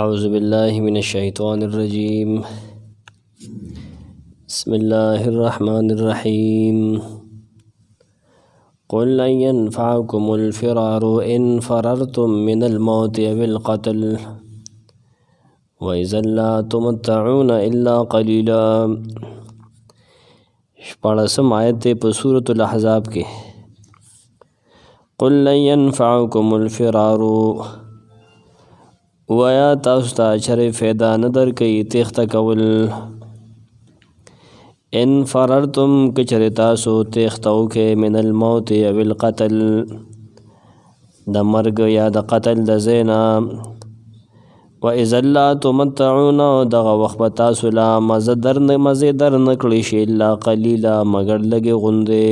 أعوذ بالله من الشيطان الرجيم. بسم الله الرحمن الرحيم. قل لن ينفعكم الفرار إن فررتم من الموت أو القتل وإذا لا تمتعون إلا قليلا. شپاړسم آیت په سورة الاحزاب کې. قل لن ينفعكم الفرار، ویا تاسو ته چرې فایده نه درکوي تیښته کول. ان فررتم که چرې تاسو تیښته وکئ من الموت او القتل، د مرګ یا د قتل د ځای نه. واذا لا تمتعون، دغه وخت به تاسو لا مزې در نه کړی شي الا قلیلا، مګر لږې غوندې.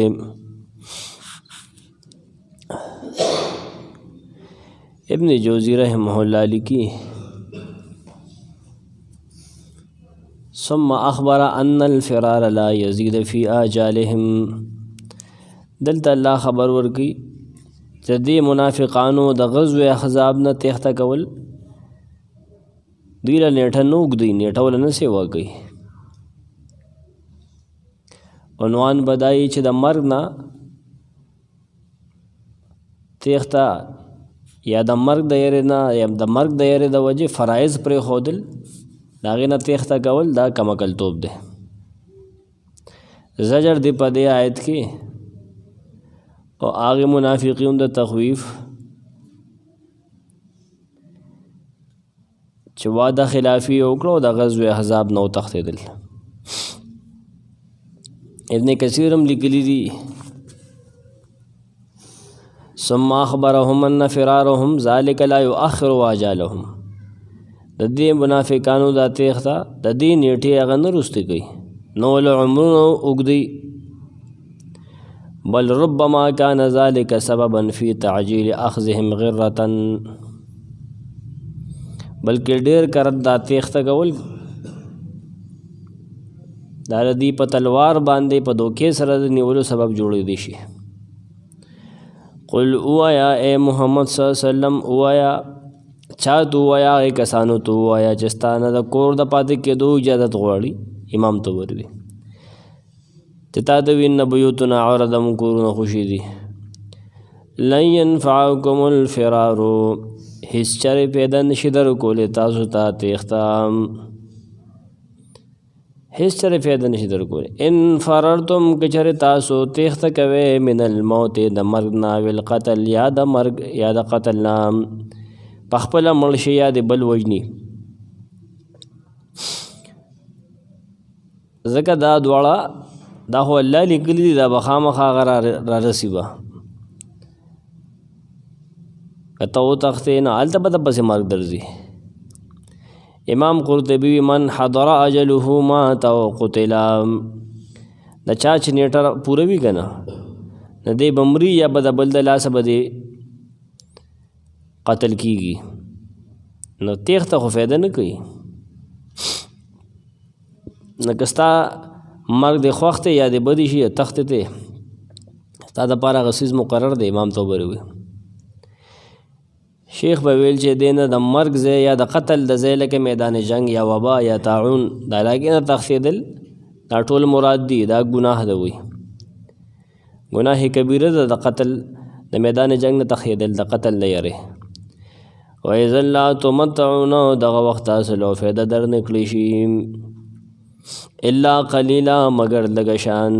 ابن جوزی رحمه الله لیکي ثم اخبر ان الفرار لا يزيد في آجالهم. دلته الله خبر ورکي چې دې منافقانو د غزو احزاب نه تیښته کول دوی له نیټه نه اوږدوي، نیټه وله نه سیوا کوي. عنوان بدایي چې د مرګ نه تیښته یا د مرګ د یارې نه یا د مرګ د یارې د وجې فرایض پرېښودل، د هغې نه تیښته کول دا کمعقلتوب دی. زجر دی په دې آیت کې او هغې منافقین د تخویف چې وعده خلافي وکړه او د غزو احزاب نه وتښتېدل. ابن کثیر هم لیکلي دي ثم اخبرهم ان فرارهم ذلك لا يؤخر آجالهم. د دې منافقانو دا تیښته د دې نیټې هغه نه وروسته کوي، نو له عمرونو اوږدوي. بل ربما كان ذلك سببا في تعجيل اخذهم غرة، بلکې ډېر کرت دا تیښته کول دا د دې په تلوار باندې په دوکې سره د نیولو سبب جوړېدی شي. قل اوایا اے محمد صلی اللہ علیہ وسلم، اوایا چا تو اوایا اے کسانو تو اوایا چستانه د کور د پاتې کېدو اجازت غواړي. امام طبري چې تا ته وین بیوتنا عورده مو کورونه خوشي دي. لن ينفعكم الفرار، هیڅ چرې پیدا نشي درکولی تاسو ته تیښته، هیڅ چرې پیدا نشي درکولی. ان فررتم که چرې تاسو تیښته کوئ من الموت د مرګ نه او القتل یا د مرګ یا د قتل نه، پخپله مړ شي یا د بل وژني. ځکه دا دواړه دا خو الله لیکلي دي، دا به خامخا هغه رارسي به. که ته وتښتې نه هلته به دپسې مرګ درځي. امام قرطبي من حضر اجله مات او قتل، د چا چې نیټه پوره وي که نه د دې به مري یا به د بل د لاسه به دې قتل کېږي. نو تیښته خو فایده نه کوي. لکه ستا مرګ د خوښ دی یا د بدې شي یا تښتې دی، ستا دپاره هغه څیز مقرر دی. امام طبري وي شیخ به ویل چې دی نه د مرګ ځای یا د قتل د ځای لکه میدان جنگ یا وبا یا طاعون د علاقې نه تښتېدل دا ټول مراد دي. دا ګناه ده وي، ګناه کبیره ده د قتل د میدان جنگ نه تښتېدل د قتل نه یارې. واذا لا تمتعون، دغه وخت تاسو له فایده در نه کړی شي الا قلیلا، مګر لږه شان.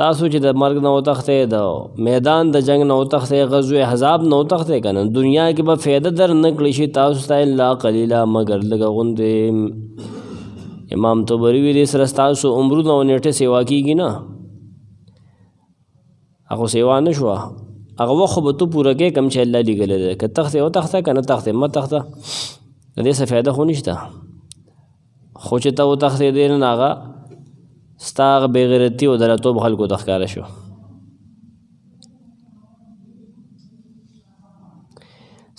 تاسو چې د مرګ نه وتښتئ، د میدان د جنگ نه وتښتئ، غزو احزاب نه وتښتئ که نه، دنیا کې به فایده در نه کړی شي تاسو ته الا قلیلا، مګر لږه غوندې. امام طبري وي دې سره ستاسو عمرونه او نیټې سیوا کېږي نه، هغه سیوا نه شوه. هغه وخت خو به تو پوره کوې کوم چې الله لیکلی دی. که تښتې وتښته که نه تښتې مه تښته، د دې څه فایده خو نشته. خو چې ته وتښتېدې نه هغه ستا هغه بېغیرتي او دلتوب خلکو ته ښکاره شو.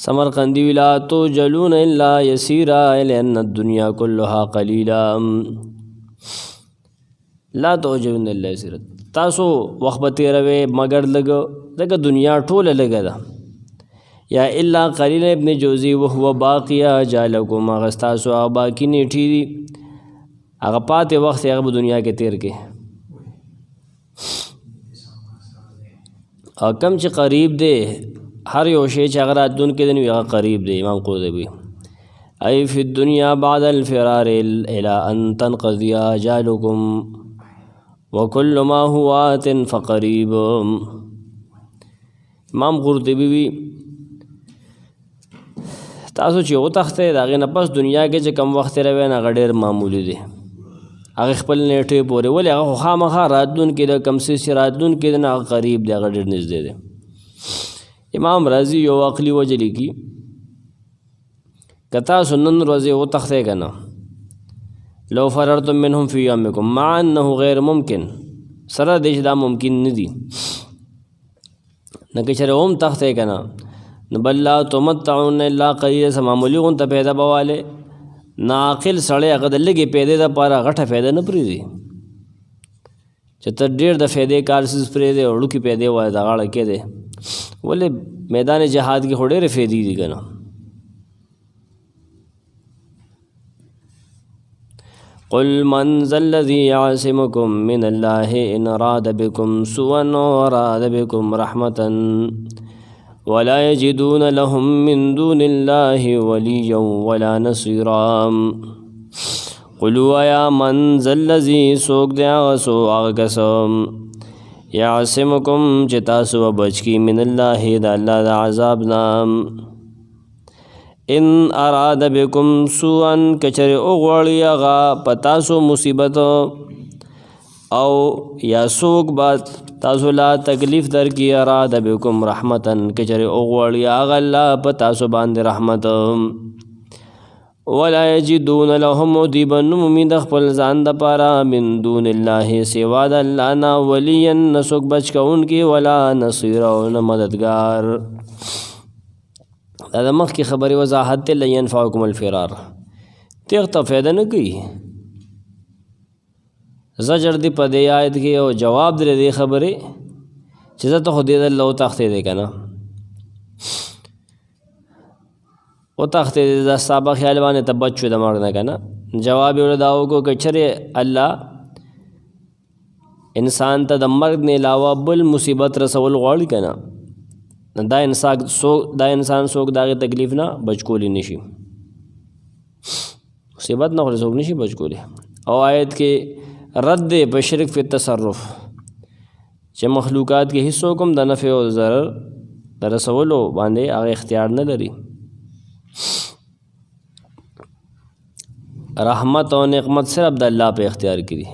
سمرقندي وی لا توجلون الا یسیرا لأن الدنیا کلها قلیلا. لا توجلون الا یسیرا، تاسو وخت به تېروئ مګر لږ، ځکه دنیا ټوله لږه ده. یا الا قلیل ابن جوزی وهو باقیہ جالکم هغه ستاسو هغه باقي نیټې دي هغه پاتې وخت هغه په دنیا کې تیر کې او کم چې قریب دی هر یو شی چې هغه راتلونکی دی نو هغه قریب دی. امام قرطبي ای فی الدنیا بعد الفرار الى ان تنقضی اجالکم وکل ما هو آت فقریب. امام قرطبي وی تاسو چې وتښتئ د هغې نه پس دنیا کې چې کم وخت تېروئ نو هغه ډېر معمولي دی هغې خپل نیټې پورې ولې هغه خو خامخا راتلونکي د کوم څه چې راتلونکي دی نو هغه قریب دی هغه ډېر نږدې دی. امام رازي یو عقلي وجه لیکي که تاسو نن ورځې وتښتئ که نه لو فررتم منهم فی یومکم مع انه غیر ممکن سره دی چې دا ممکن نه دي نه که چېرې هم تښتئ که نه نو بل لا تمتعون الا قلیلا څه معمولي غونته پیدا به والی ناعقل سړی هغه د لږې پیدې دپاره غټه پیدا نه پرېږدي چې ته ډېر د فایدې کار څیز پرېږدې وړوکې پیدې وایه د غاړه کې دی ولې میدان جهاد کې خو ډېرې فایدې دي که نه. قل من ذا الذي يعصمكم من الله إن أراد بكم سوءا وأراد بكم رحمة ولا يجدون لهم من دون الله وليا ولا نصيرا. قلوا يا من ذا الذي سوق دي آغسو آغسم يعصمكم چتاسو بچکی من الله دا اللہ دا عذابنا ان اراد بكم سوءا کچر اغوڑی آغا پتاسو مصیبت او یا سوک بات تاسو لا تکلیف در کی اراد بكم رحمتا کچر اغوڑی آغا اللہ پتاسو باند رحمت ولا یجدون لهم دیبن ممید خپل ځان د پاره من دون الله سوا د الله نه ولیا نسوک بچ کون کی ولا نصير او نه مددگار. دا د مخکې خبرې وضاحت ته لن ينفعكم الفرار تیغته فایده نه کوي زجر دی په دې آیت کې او جواب دی دې خبرې چې زه ته خو دې الله تختې دی که نه وتښتې دا ستا خیال باندې ته بچ شو د مرګ نه که نه جواب یې ورته دا وکړو که چېرې الله انسان ته د مرګ نه علاوه بل مصیبت رسول غواړي که نه دا انسان څوک د هغې تکلیف نه بچ کولی نشي مصیبت نه خو څوک نشي بچ کولی. او آیت کې رد دی په شرک فی تصرف چې مخلوقات کې هیڅ څوک هم د نفع او ضرر د رسولو باندې هغه اختیار نه لري. رحمت او نعمت صرف د الله په اختیار کې دي.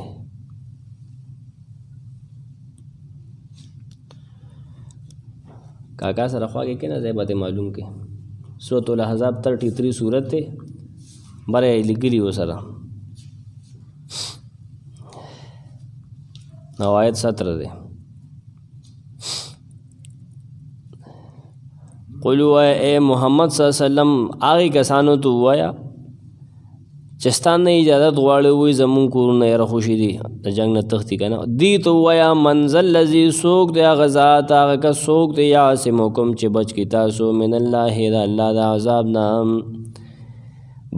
کاکا سره خواږه کې نه ځای به معلوم کې سورۃ الاحزاب 33 سورت دی بره لیکلي و سره او آیت 17 دی. قلوا اے محمد صلی اللہ علیہ وسلم هغې کسانو ته ووایه چې ستا نه اجازت غواړي وایي زمونږ کورونه یاره خوشي دي د جنګ نه تښتي که نه دې ته ووایه من ذا الذي څوک دی هغه ذات هغه کس څوک دی یعصمکم چې بچ کي تاسو من الله د الله د عذاب نه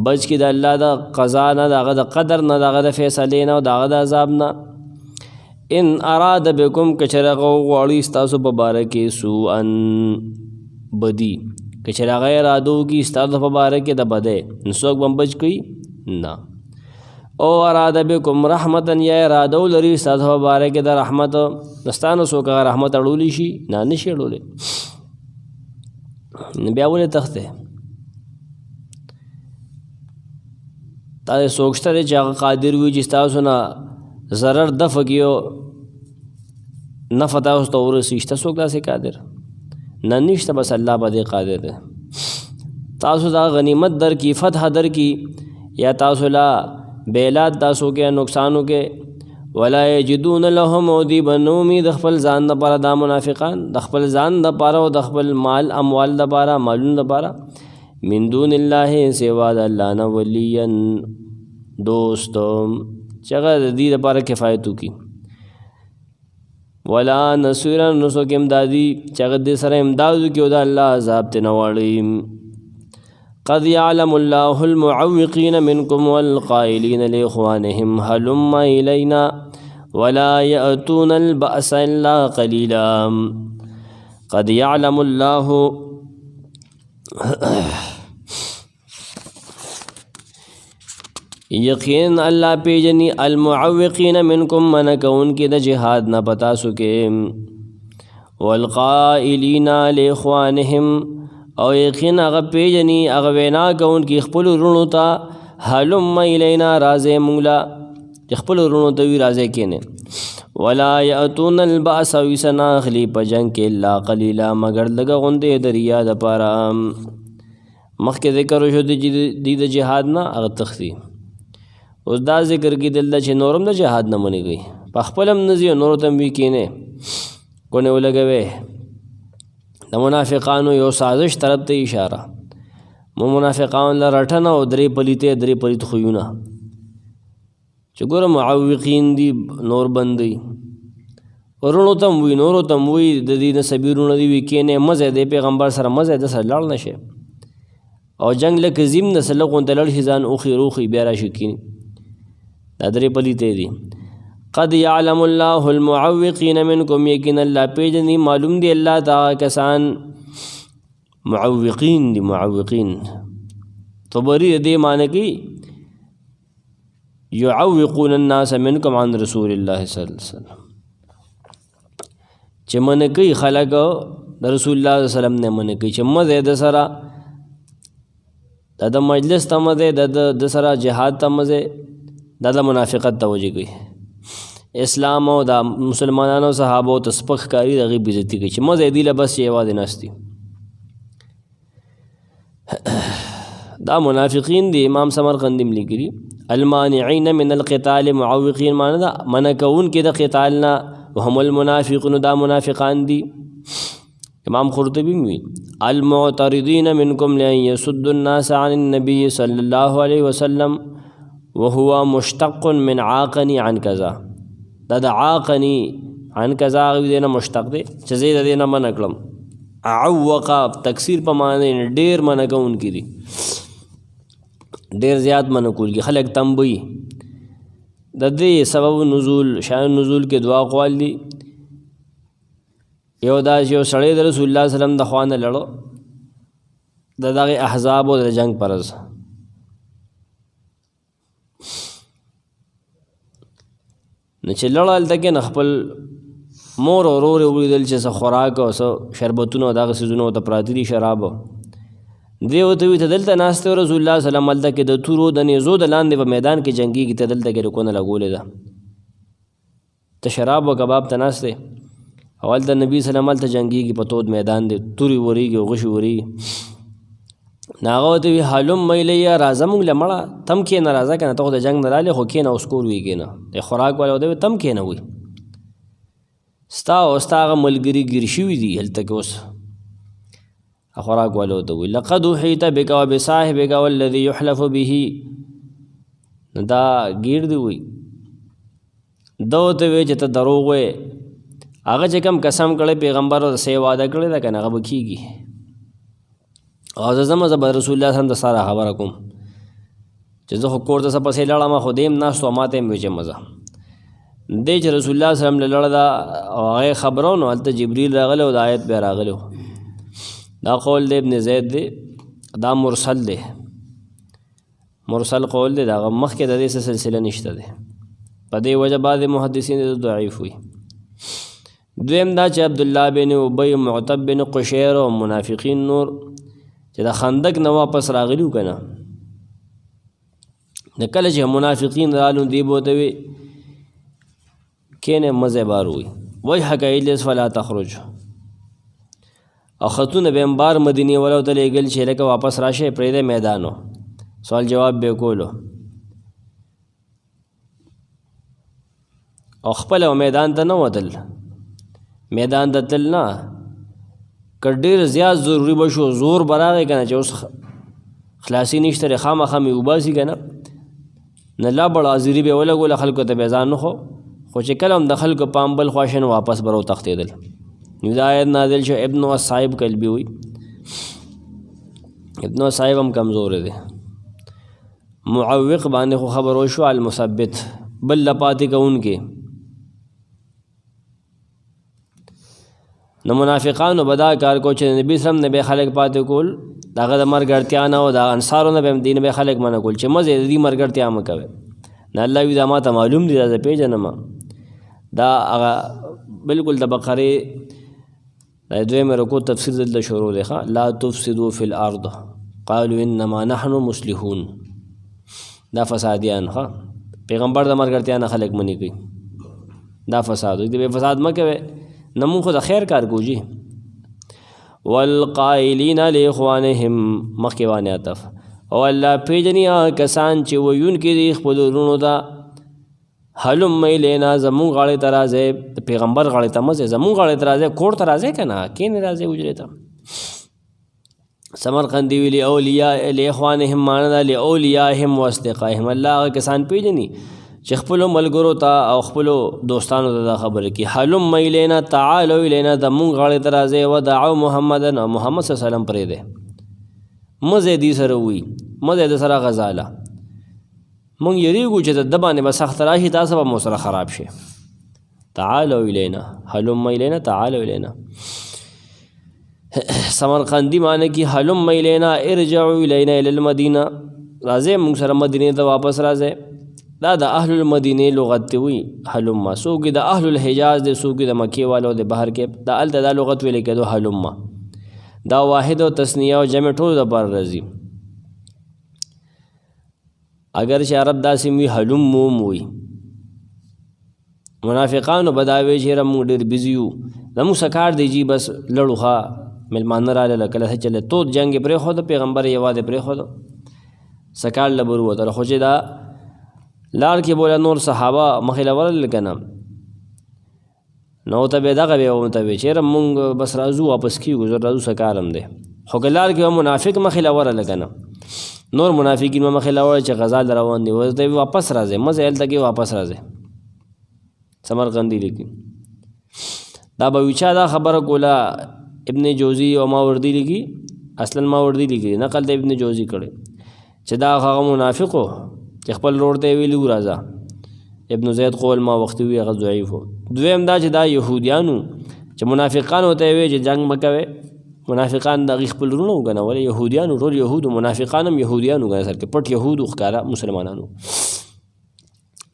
بچ کي د الله د قضا نه د هغه د قدر نه د هغه د فیصلې نه او د هغه د عذاب نه. ان اراد بكم که چېرې هغه وغواړي ستاسو په باره کې سوءا بدی که چېرې هغه اراده وکړي ستاسو په باره کې د بدۍ نو څوک به هم بچ کوي نه. او اراده بكم رحمتا یا اراده ولري ستاسو په باره کې د رحمت ستا نه څوک هغه رحمت اړولی شي نه نشي اړولی نو بیا ولې تښتې تا دې څوک شته دی چې هغه قادر وي چې ستاسو نه ضرر دفع کړي او نفع تاسو ته ورسي شته څوک داسې قادر نه نشته بس الله به دې قادر دی. تاسو دا غنیمت در کی فتح در کی یا تاسو لا بیلات تاسو کې نقصانو کې ولا یجدون لهم او دی بنومی د خپل ځان دپاره دا منافقان د خپل ځان دپاره او د خپل مال اموال دپاره مالونو دپاره من دون الله سوا د الله نه ولیا دوست چې هغه د دې دپاره کفایت وکړي ولا نصيرا نسوک امدادی چغد سر امدادو کیو دا اللہ عذاب تنواڑی قد يعلم الله المعوقين منكم والقائلين لإخوانهم هلم إلينا ولا يأتون البأس إلا قليلا قد يعلم الله یقین اللہ پیجنی المعوقین منکم منکون کی دا جہاد نہ پتا سکے والقائلین لإخوانهم او یقین اغا پیجنی اغا وینا کون کی خپل رونو تا حلم الینا رازے مونگلا خپل رونو تاوی رازے کینے ولا یأتون البأس ویسنا اخلی پا جنگ کے اللہ قلیلا مگر لگا غندے دریا دا پارا مخ کے ذکر شو دی دا جہاد نا اغا تختی اس دا ذکر کی دل دا چھے نورم دا جہاد نہ منی گئی پا خپلم نزی و نورتم بھی کینے کونے وہ لگوے دا منافقانو یو سازش طرف تے اشارہ منافقان لرٹنا و دری پلیتے دری پلیت خویونا چگور معوقین دی نور بندی ورونو تم وی نورو تم وی ددین سبیرون دی وی کینے مزے دے پیغمبر سر مزے دے سر لڑ نشے او جنگ لک زیم نسلقون تلڑ حزان اوخی روخی بیارا شکینی دا دری پلیتے دی قد یعلم اللہ المعوقین منکم یقین اللہ پیجنی معلوم دی اللہ تا کسان معوقین دی معوقین طبری دی معنی کی یعوقون الناس منکم عن رسول اللہ صلی اللہ علیہ وسلم چه من کئی خلق دا رسول اللہ صلی اللہ علیہ وسلم نے من کئی چه مزے دا سرا دا مجلس تا مزے دا سرا جہاد تا مزے دا منافقت تا وجہ گئی اسلام او دا مسلمانانو صحابو تسپخ کاری دا غیب عزتی گئی چه مزے دی لبس یہ واد ناستی دا منافقین دی امام سمرقندی لگری المانعین من القتال معوقین معنی دا منکون کی دا قتالنا وهم المنافقون دا منافقان دی امام قرطبی میں المعترضین منکم لئن يسد الناس عن النبی صلی اللہ علیہ وسلم وهو مشتق من عاقنی عن کذا دا عاقنی عن کذا غوی دینا مشتق دے چزید دینا منکلم عوقا تکسیر پا معنی دیر منکون کی دی دیر زیاد منکول کی خلق تنبوی دا دے سبب نزول شان نزول کے دعا قوال دی یو دا یو سڑے دا رسول اللہ صلی اللہ علیہ وسلم دا خوانا لڑو دا دا احزاب و دا جنگ پرز نچے لڑا لتکے نخپل مور و رور اولی دل چے سا خوراک و سا شربتون و دا غسیزون و تا پراتی دی شراب دیو توی تا دلتا ناستے و رسول اللہ صلی اللہ علیہ وسلم دا تورو دا نیزو دا لاندے و میدان کی جنگی کی تا دلتا کے رکونا لگولے دا تا شراب و کباب تا ناستے اول تا نبی صلی اللہ علیہ وسلم جنگی کی پتود میدان دے توری وری گی و غش وری ناغو توی حالم میلی رازمونگ لمڑا تم کینا رازا کنا تا خود جنگ نرالے خو کینا اسکور وی کینا تے خوراک والا ہوتے تم کینا ہوئی ستا و ستا آغا ملگری گرشوی دی حل تک اس خوراک والا ہوتا ہوئی لقد احیط بکا و بصاحبکا والذی یحلف به دا گیر دی ہوئی دو توی چتا دروغ وے آغا چکم قسم کڑے پیغمبر سے وعدہ کڑے دا کنا غب کی گی اور زمان زبا رسول اللہ صلی اللہ علیہ وسلم دا سارا خبرکم چیزا خکور دا سپا سے لڑا ما خودیم ناستو ماتیم بیچے مزا دے چھ رسول اللہ صلی اللہ علیہ وسلم لڑا دا آغای خبرونو حالتا جبریل راغلو دا آیت بے راغلو دا قول دے ابن زید دے دا مرسل دے مرسل قول دے دا مخ کے دا دے سے سلسلہ نشتا دے پا دے وجہ بعد محدثین دے ضعیف ہوئی دویم دا چھ عبداللہ بن عبی معتب بن قشیر و منافقین نور چھ دا خندق نو واپس راغلیو کنا نکل چھ منافقین رالو دیبوتوی کینے مزے بار ہوئی وی حقا ایلیس فلا تخرج او خطون بیمبار مدینی ولو تلے گل چھے لکا واپس راشے پریدے میدانو سوال جواب بے کولو او خپل او میدان تا نو تل میدان تا تل نا کردیر زیاد ضروری بشو زور براغے کنا چا اس خلاصی نشتر خام خامی اوباسی کنا نلا بڑا عزیری بے ولا گولا خلکو تا بیزان نخو خو چې کله هم د خلکو پام بل خوا شي نو واپس به راوتښتېدل. نو دا آیت نازل شو. ابن الصائب کلبي وي، ابن الصائب هم کمزور دی. معوق باندې خو خبر وشو، المثبت بل لپاتې کوونکې. نو منافقانو به دا کار کو چې نبي سلم نه به خلک پاتې کول، د هغه د مرګ اړتیا نه و، د انصارو نه به هم دین به خلک منع کول چې مزې د دې مرګ اړتیا مه کوئ. نه الله وي دا ما ته معلوم دي، دا زه پېژنم. دا هغه بلکل د بقرې د دویمې رکو تفسیر دلته شروع دی. لا تفسدوا فی الارض قالوا انما نحن مصلحون. دا فسادیان پیغمبر د مرګ اړتیا نه خلک منې کوي، دا فساد دی. به فساد مه کوئ، نه مونږ خو د خیر کار کوو جي. والقائلین لاخوانهم مخکې وانې عطف. او الله پیژني هغه کسان چې ویونکي دي خپلو وروڼو ته هلم الینا زمونږ غاړې ته راځئ، د پیغمبر غاړې ته مه ځئ، زمونږ غاړې ته راځئ، کور ته راځئ که نه کینې راځئ حجرې ته. سمرقندي وي لاخوانهم معنا ده لاولیاءهم واصدقائهم. الله هغه کسان پیژني چې خپلو ملګرو ته او خپلو دوستانو ته دا خبره کوي. هلم الینا تعالوا الینا زمونږ غاړې ته راځئ، ودعوا محمدا او محمد صلی الله علیه وسلم پرېږدئ، مه ځئ دې سره وي، مه ځئ د سره غزاله. مونږ یریږو چې د ده باندې به سخت راشي، تاسو به مو سره خراب شي. تعالوا الینا، هلم الینا تعالوا الینا. سمرقندي معنی کی هلم الینا ارجعوا الینا الی المدینه، راځئ مونږ سره مدینې ته واپس راځئ. دا د اهل المدینې لغت ته وي هلم. څوک د اهل الحجاز دی، څوک د مکې والو د بهر کې، دا هلته دا لغت ویل کېدو هلم. دا واحد او تثنیه او جمع ټولو دپاره راځي. اگر چې عرب داسې وي هلم موم وي. منافقانو به دا وایي چې یاره مونږ ډېر بزي یو، زمونږ څه کار دی جي، بس لړو ښه مېلمانه راغله، کله څه چلې تود جنګ یې پرېښوده، پیغمبر یې یوازې پرېښوده، څه کار له به وروتله. خو چې دا لار کې بوله نور صحابه مخې له ورغلل که نه، نو ته به دغه به ورته وایي چې یاره مونږ بس راځو واپس کېږو، زه راځو څه کار هم دی. خو که لار کې به منافق مخې له ورغله که نه، نور منافقین به مخې له ورغله چې غزا له روان دي، ورته وایي واپس راځئ، مه ځئ هلته کې واپس راځئ. سمرقندي لیکي دا به وي چا دا خبره کوله، ابن جوزی او ماوردي لیکي، اصلا ماوردي لیکي، نقل د ابن جوزی کړی چې دا هغه منافق و چې خپل ورور ته یې ویلي و راځه. ابن زید قول ما وختي وي هغه ضعیف و. دویم دا چې دا یهودیانو چې منافقانو ته یې وایي چې جنګ مه کوئ، منافقان د هغې خپل وروڼه وګڼه، ولې یهودیانو ټول یهودو، منافقان هم یهودیان وګڼه، سر کې پټ یهودو ښکاره مسلمانانو.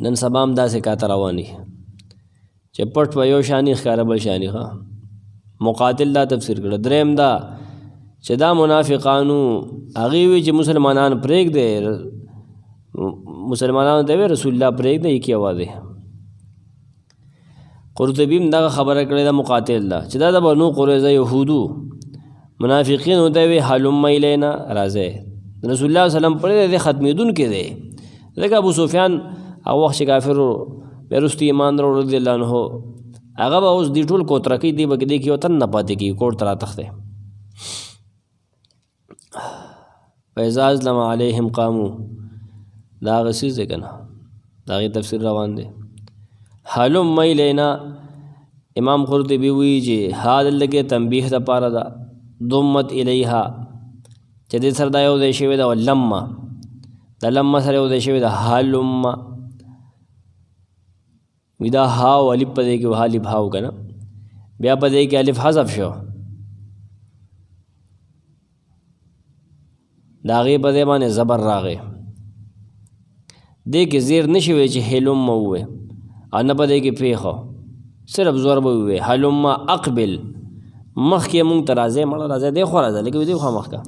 نن سبا هم داسې کاته روان دي چې پټ به یو شاني ښکاره بل شاني. مقاتل دا تفسیر کړه. دریم دا چې دا منافقانو هغې وی چې مسلمانان پرېږدئ، مسلمانانو ته وی رسول الله پرېږدئ، یې کې آوازې. قرطبي هم دغه خبره کړې ده مقاتل ده چې دا د بنو قریظه یهودو منافقینو ته وی هلم الینا راځئ، رسول الله صلی الله علیه وسلم پرېږدئ، ختمېدونکی دی. ځکه ابو سفیان هغه وخت چې کافر و، بیا وروسته ایمان راوړ رضي الله عنه، هغه به اوس دې ټول کوترکۍ دی به دې کې یو تن نه پاتې کېږي، کور ته راتښتی. فاذا ازلم علیهم قامو، دا هغه څیز دی که نه، د هغې تفسیر روان دی. هلم الینا، امام قرطبي وایي چې ها دلته کې تنبیه دپاره ده، ضمت الیها چې دې سره دا یو ځای شوې ده، او لمه د لمه سره یو ځای شوې ده، هلم وي دا ها او الف په دې کې ها الف هاو که نه، بیا په دې کې الف حذف شو، د هغې په دې باندې زبر راغی، دې کې زیر نه شي وی چې هلم ووی، او نه په دې کې پېښه، صرف زور به ووی هلم اقبل، مخکې مونږ ته راځئ، مړه راځئ، دې خوا راځه، لکه دې خوا مخکه.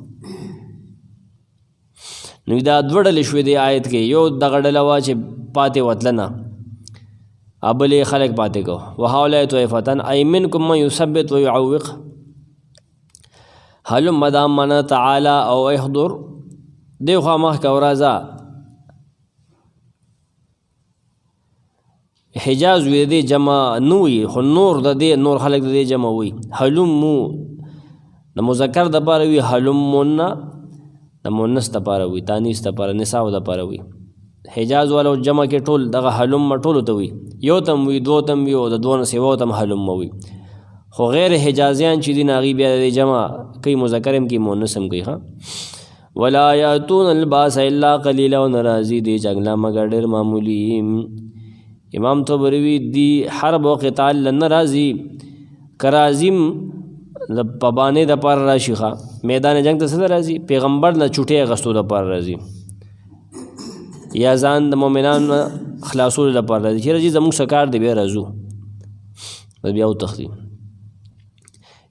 نو دا دوه ډلې شوې دې آیت کې، یو دغه ډله وه چې پاتې وتله نه، بلې خلق پاتې کو. وهؤلاء طائفة ای منکم من یثبت و یعوق. هلم دا معنا تعالی او احضر، دې خوا مخکې او راځه. حجاز وی دې جمع نه وي، خو نور د دې نور خلق د دې جمع وي. هلمو د مذکر دپاره وي، هلمون د مؤنث دپاره وي، تانیث دپاره، نساء دپاره وي. حجاز والا جمع کې ټول دغه حلم ټولو ته وي یو تم وي دو تم وي او د دوه نه سوا تم حلم وي خو غیر حجازیان چې دي هغوی بیا د جمع کوي مذکر هم کوي مؤنث هم کوي ولا یاتون الباس الا قلیلا او ناراضي دی جنګله مګر ډېر معمولی امام طبري دی حرب او قتال لنه راځي کرازیم د پبانې د پر راشي میدان جنگ ته څه راځي پیغمبر نه چوټې اغستو د پر راځي یا ځان د مؤمنانو خلاصولو لپاره راځي چې راځي زموږ څه کار دی بیا راځو بیا وتښتي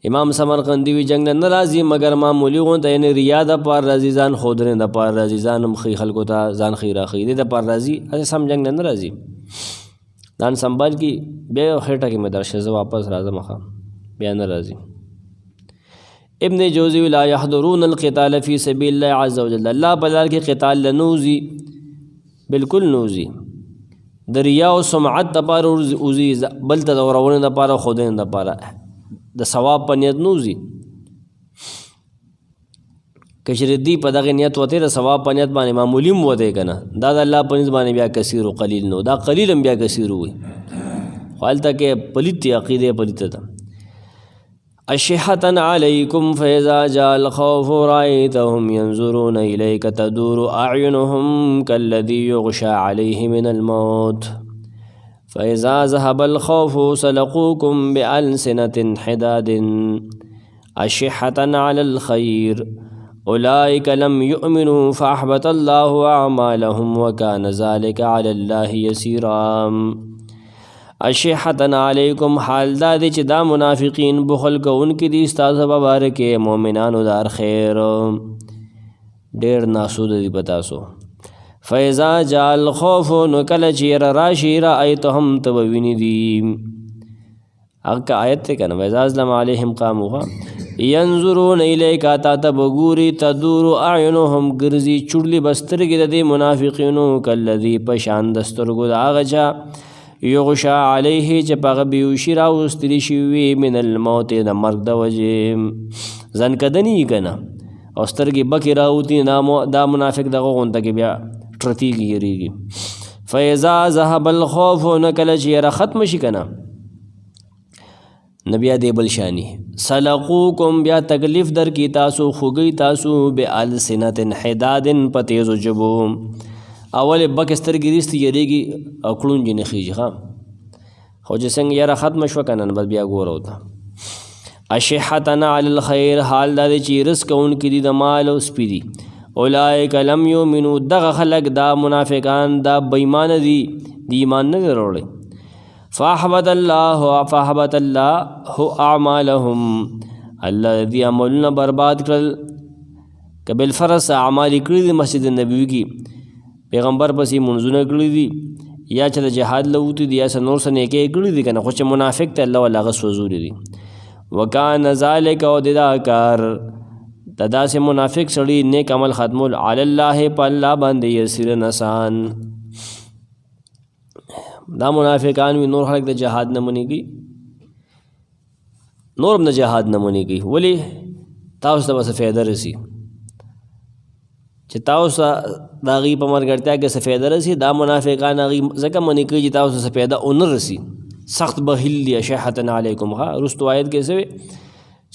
امام سمرقندي وی جنگ نه راځي مګر معمولی غونډه یعنی ریا د پر راځي ځان خودرې د پر راځي ځان هم خي خلکو ته ځان خي راخي د پر راځي هغه سم جنگ نه راځي ځان سنبال کی بیا خېټه کې مې درشه زه واپس راځم بیا نه راځي ابن جوزی لا يحضرون القتال في سبيل الله عز وجل الله بلال کې قتال لنوزي بالکل نوزي د ریا او سمعت د پاره اوزي بل ته ورونه د پاره خودین د پاره د ثواب په نیت نوزي کشر دی په دغه نیت وته د ثواب په نیت باندې معمولی مو وته کنه دا د الله په نسبت باندې بیا کثیر او قلیل نو دا قلیل هم بیا کثیر وي حالت کې پلیت عقیده پلیت ده اشحة عليكم فإذا جاء الخوف رأيتهم ينظرون إليك تدور أعينهم كالذي يغشى عليه من الموت فإذا ذهب الخوف سلقوكم بألسنة حداد أشحة على الخير أولئك لم يؤمنوا فأحبط الله أعمالهم وكان ذلك على الله يسيرا اشحتن علیکم حال دا دی چې دا منافقین بخل کوونکي دي ستاسو په باره کې مؤمنانو دار خیر ډېر ناسود دي په تاسو فاذا جاء الخوف نو کله چې راشي رأیتهم ته به ویني دي هغه آیت ته کنه فاذا ازلم علیهم قاموا ینظرون الیک تا ته بګوري تدور اعینهم ګرځي چړلي بسترګې د دې منافقینو کلذي په شان د سترګو د هغه چا یغشا علیه چې پاغه بیوشی راوستلی شوي من الموت د مرګ د وجې ځان کدنی کنه او سترګې بکې راوتي دا منافق دغه غونډه کې بیا ټرتیږي یریږي فاذا ذهب الخوف نو کله چې یره ختم شي کنه نبی دې بل شانی سلقوکم بیا تکلیف در کی تاسو خوږی تاسو بالسنة حداد په تیزو جبو اول بکستر ګریستی یریږي او کړون جن خيږي خو چې څنګه یاره ختم شو کنه بس بیا ګورو ته اشحتنا علی الخير حال دا چې رزق اون کې دي د مال او سپیدي اولئک لم یؤمنوا دغه خلق دا منافقان دا بېمان دي دی ایمان نه وروړي فاحبط الله اعمالهم الذي عملنا برباد کړل قبل فرض اعمال کړی د مسجد نبوي کې پیغمبر پسې منځونه کړی دي یا چې د جهاد لوتی دي یا نور څه نیکۍ کړی دي کنه خو چې منافق ته الله ولا غس وزوري دي وکانه ذالک او دا کار تدا سے منافق سړی نیک عمل ختمول علی الله په الله باندې یسیر نسان دا منافقان وی نور خلق د جهاد نه منی کی نور نه جهاد نه منی کی ولی تاسو ته څه فائدہ رسی چې تاسو دا غي په مرګرتیا کې څه فائدہ رسی دا منافقان غي ځکه منی کوي چې تاسو څه فائدہ اون رسی سخت بهل دی شحتن علیکم رستو آیت کې څه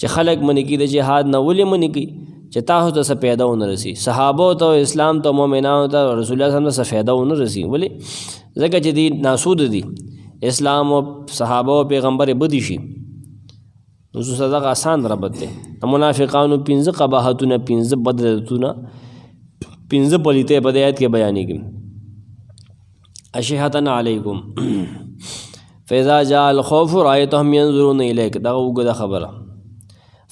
چې خلق منی کی د جهاد نه ولې منی کی چې تاسو ته څه فائدہ اون رسی صحابه ته اسلام ته مؤمنانو ته رسول الله صلی الله علیه وسلم څه فائدہ اون رسی ولی ځکه چې دی ناسود دي اسلام او صحابه او پیغمبر بدی شي نو صدق آسان ربط دی منافقانو 15 قباحتونه 15 بدعتونه 15 پلیته په آیت کې بیانې کې اشحتن علیکم فاذا جاء الخوف رأيتهم ينظرون اليك دا وګه خبره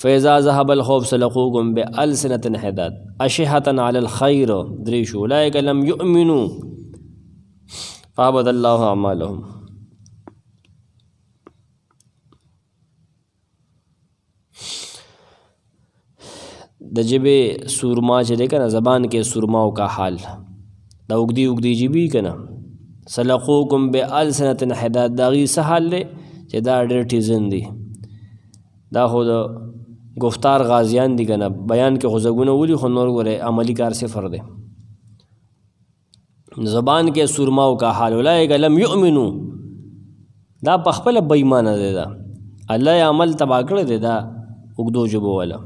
فاذا ذهب الخوف سلقوكم بألسنة حداد اشحة على الخير دريش اولئك لم يؤمنوا فعبد الله اعمالهم د جبه سورما چې ده کنه زبان کې سورماو کا حال دا وګدي جبی کنه سلقوکم بألسنة حداد دا غي سحال له چې دا ډېر ټیزن دي دا خو د گفتار غازیان دي کنه بیان کې خو زګونه ولي خو نور غره عملی کار صفر ده زبان کې سرماو کا حال اولئک لم یؤمنو دا په خپل بې ایمانه دی دا الله یې عمل تباه کړی دی دا اوږدو ژبو والا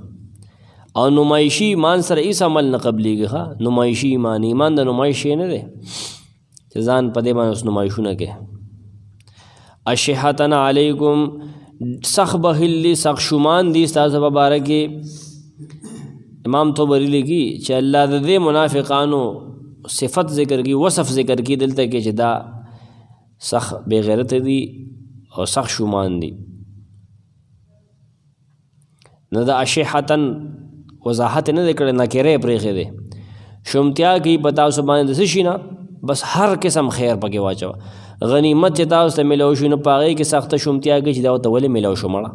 او نمایشي ایمان سره هېڅ عمل نه قبلیږي ښه نمایشي ایمان د نمایش شی نه دی چې ځان په دې باندې اوس نمایشونه کې اشحتن علیکم سخ بخیل سخ شومان دي ستاسو په باره کې امام طبري لیکي چې الله د دې منافقانو صفت ذکر کی وصف ذکر کی دلته کې چې دا سخ بے غیرت دي او سخ شومان دي نه دا اشحتن وضاحت نه دی کړی نکرې پرېښې دی شومتیا کوي په تاسو باندې د څه شي نه بس هر قسم خیر پکې واچوه غنیمت چې تاسو ته میلاو شي نو په هغې کې سخته شومتیا کوي چې دا ورته ولې میلاو شو مړه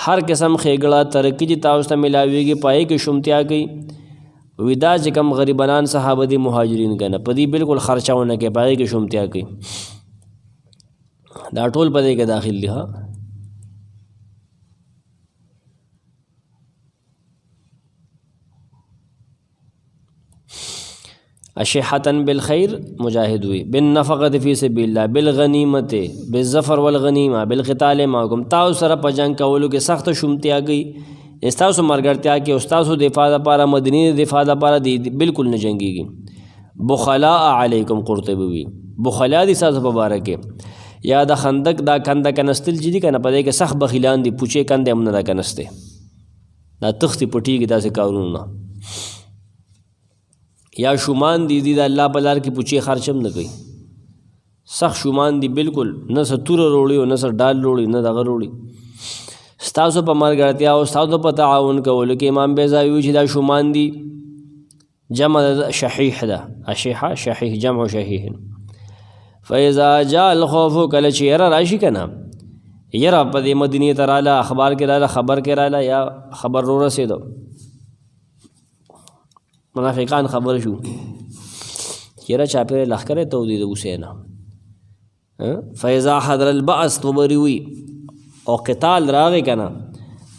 هر قسم ښېګړه ترقي چې تاسو ته میلاویږي په هغې کې شومتیا کوي وي دا چې کوم غریبانان صحابه دي مهاجرین که نه په دې بلکل خرچه ونه کوي په هغې کې شومتیا کوي دا ټول په دې کې داخل دي ها اشحتن بالخیر مجاهد وي بالنفقت فی سبیل الله بالغنیمت بالظفر والغنیمه بالقتال معکم تاسو سره په جنګ کولو کې سخت شومتیا کوي استاسو مرګرتیا کې استاسو دفاع لپاره مدینه دفاع لپاره دی بالکل نه جنگيږي بخلاء علیکم قرطبی وي بخلا دي تاسو په باره کې یا د خندق دا کنده کنستل چې دي کنه په دې کې سخت بخیلان دي پوچې کنده هم نه دا کنسته دا تختی پټي کې داسې کارونه یا شومان دي د الله په لار کې پوچې خرچم نه کوي سخت شومان دي بالکل نه څه توره روړي او نه څه ډال روړي نه دغه روړي ستاسو په مرګرتیا او ستاسو په تعاون کولو کې امام بیضاوي وایي چې دا شومان دي جمع شحیح ده اشحه شحیح جمع شحیح فاذا جاء الخوف کله چې یره راشي که نه یره په دې مدینې ته راله اخبار کې راله خبر کې راله یا خبر رو رسېدو منافقان خبر شو یره چاپېره لښکر یې تودي د اوسې نه فاذا حضر البعث طبري وي او قتال راغی که نه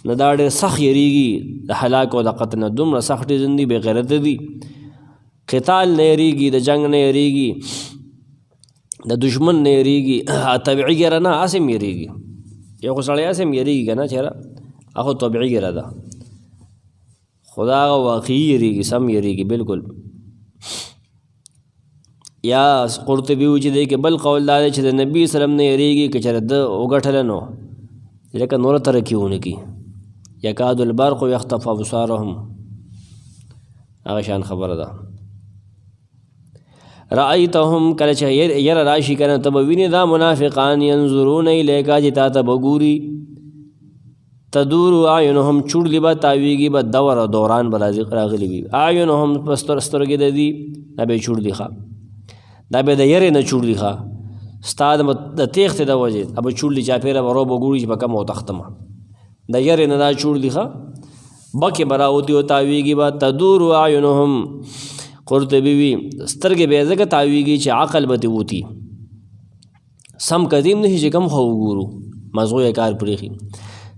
نو دا ډېر سخت یریږي د هلاک او د قتل نه دومره سخت ډېر دي بې غیرته دي قتال نه یریږي د جنګ نه یریږي د دشمن نه یریږي طبیعي ګیره نه هسې هم یریږي یو خو سړی هسې هم یریږي که نه چېره هغه طبیعي ګیره ده خدا هغه واقعي یریږي سم یریږي بالکل یا قرطبي وایي چې دی کې بل قول دا دی چې د نبي وسلم نه یریږي که چېرې ده وګټله نو لکه نوره ترقي ونه کړي یکاد البرق یخطف ابصارهم هغه شان خبره ده رأیتهم کله چې یره راشي که نه ته به وینې دا منافقان ینظرون الیک چې تا ته به ګوري تدور اعینهم چوړلي به تاویږي به دور او دوران به راغلي وي اعینهم په سترګې د دي دا به یې چوړلي ښه دا به د یرې نه چوړلي ښه ستا د تیښتې د وجې به چوړلي چاپېره به رو به ګوري چې به کم وتښتمه د یرې نه دا چوړلي ښه بکې به راوتي او تاویږي به تدور اعینهم قرطبي وي سترګې به یې ځکه تاویږي چې عقل به ترې وتي سم قدیم نه شي چې کم خو وګورو مغزو یې کار پرېښي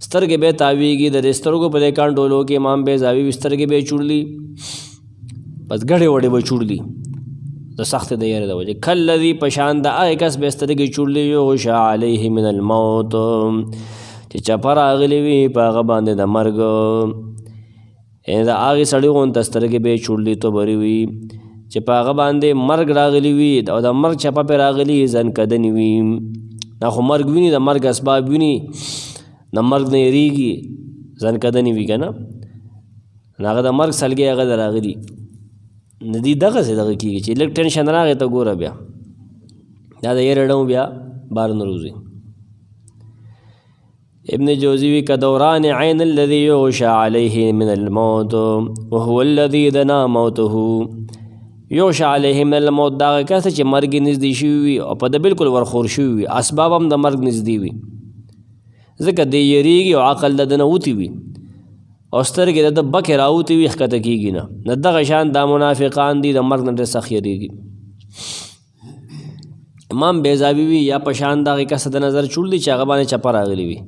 سترګې به یې تاویږي د دې سترګو په دې کنټرولو کې امام بیضاوي وي سترګې به یې چوړلي بس ګډې وډې به چوړلي د سختې د یارې د وجې کالذي په شان د هغې کس به یې سترګې چوړلي یغشا علیه من الموت چې چپه راغلي وي په هغه باندې د مرګ د هغې سړي غونته سترګې به یې چوړلي توبرې وي چې په هغه باندې مرګ راغلی وي او د مرګ چپه پرې راغلي ځنکدنې وي دا خو مرګ ویني د مرګ اسباب ویني د مرګ نه یریږي ځنکدنې وي که نه هغه د مرګ سلګۍ هغه د راغلي نه دي دغسې دغه کېږي چې لږ ټینشن راغی ته ګوره بیا دا د یرې ډم بیا بار نه روزي ابن جوزی وی کدوران عین الذي یغشا علیه من الموت وهو الذي دنا موته یغشا علیه من الموت دا هغه کس چې مرګ یې نږدې شوي وي او په ده بالکل ورخور شوي وي اسباب هم د مرګ نږدې وي ځکه دی یریږي او عقل د ده نه وتي وي او سترګې د ده بکې راوتې وي ښکته کېږي نه د دغه شان دا منافقان دي د مرګ نه ډېر سخت یریږي امام بیضاوي وي یا په شان د هغې کس د نظر چوړ دي چې هغه باندې چپه راغلي وي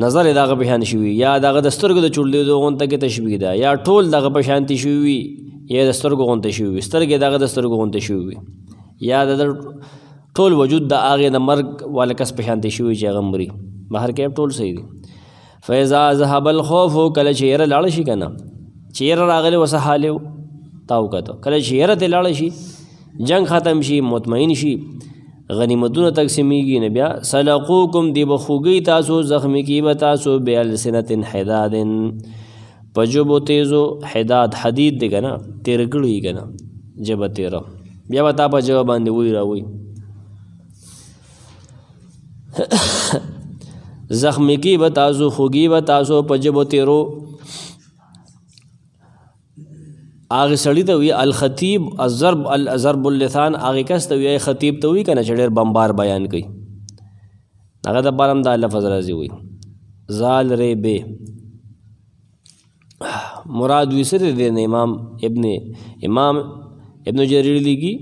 نظر یې د هغه په شان شوي یا د هغه د سترګو د چوړلېدو غونته کې تشبیه ده یا ټول د هغه په شانتې شوي وي یا د سترګو غونته شوي وي، سترګې د هغه د سترګو غونته شوي وي، یا د ټول وجود د هغې د مرګ والا کس په شانتې شوي چې هغه مري. بهر کې ټول صحیح دي. فاذا ذهب الخوف، کله چې یره لاړه شي که نه، چې یره راغلی وسه حال یې تاو کته، کله چې یره ترې لاړه شي، جنگ ختم شي، مطمئن شي، غنیمتونه تقسیمیږي، نه بیا سلقوکم دی به خوږی تاسو، زخمی کی به تاسو، بالسنة حداد په ژبو تیزو، حداد حدید دی که نه، تیره کړي که نه، ژبه تیره، بیا به تا په ژبه باندې وی راوی. زخمی کی به تاسو، خوږی به تاسو په ژبو تیرو. هغې سړي ته وي الخطیب ضرب اللسان، هغې کس ته وي خطیب ته وي که نه چې ډېر بمبار بیان کوي، هغه دپاره هم دا لفظ راځي وي زال ری بې. مراد وي څه دی نه، امام ابن جریر لیکي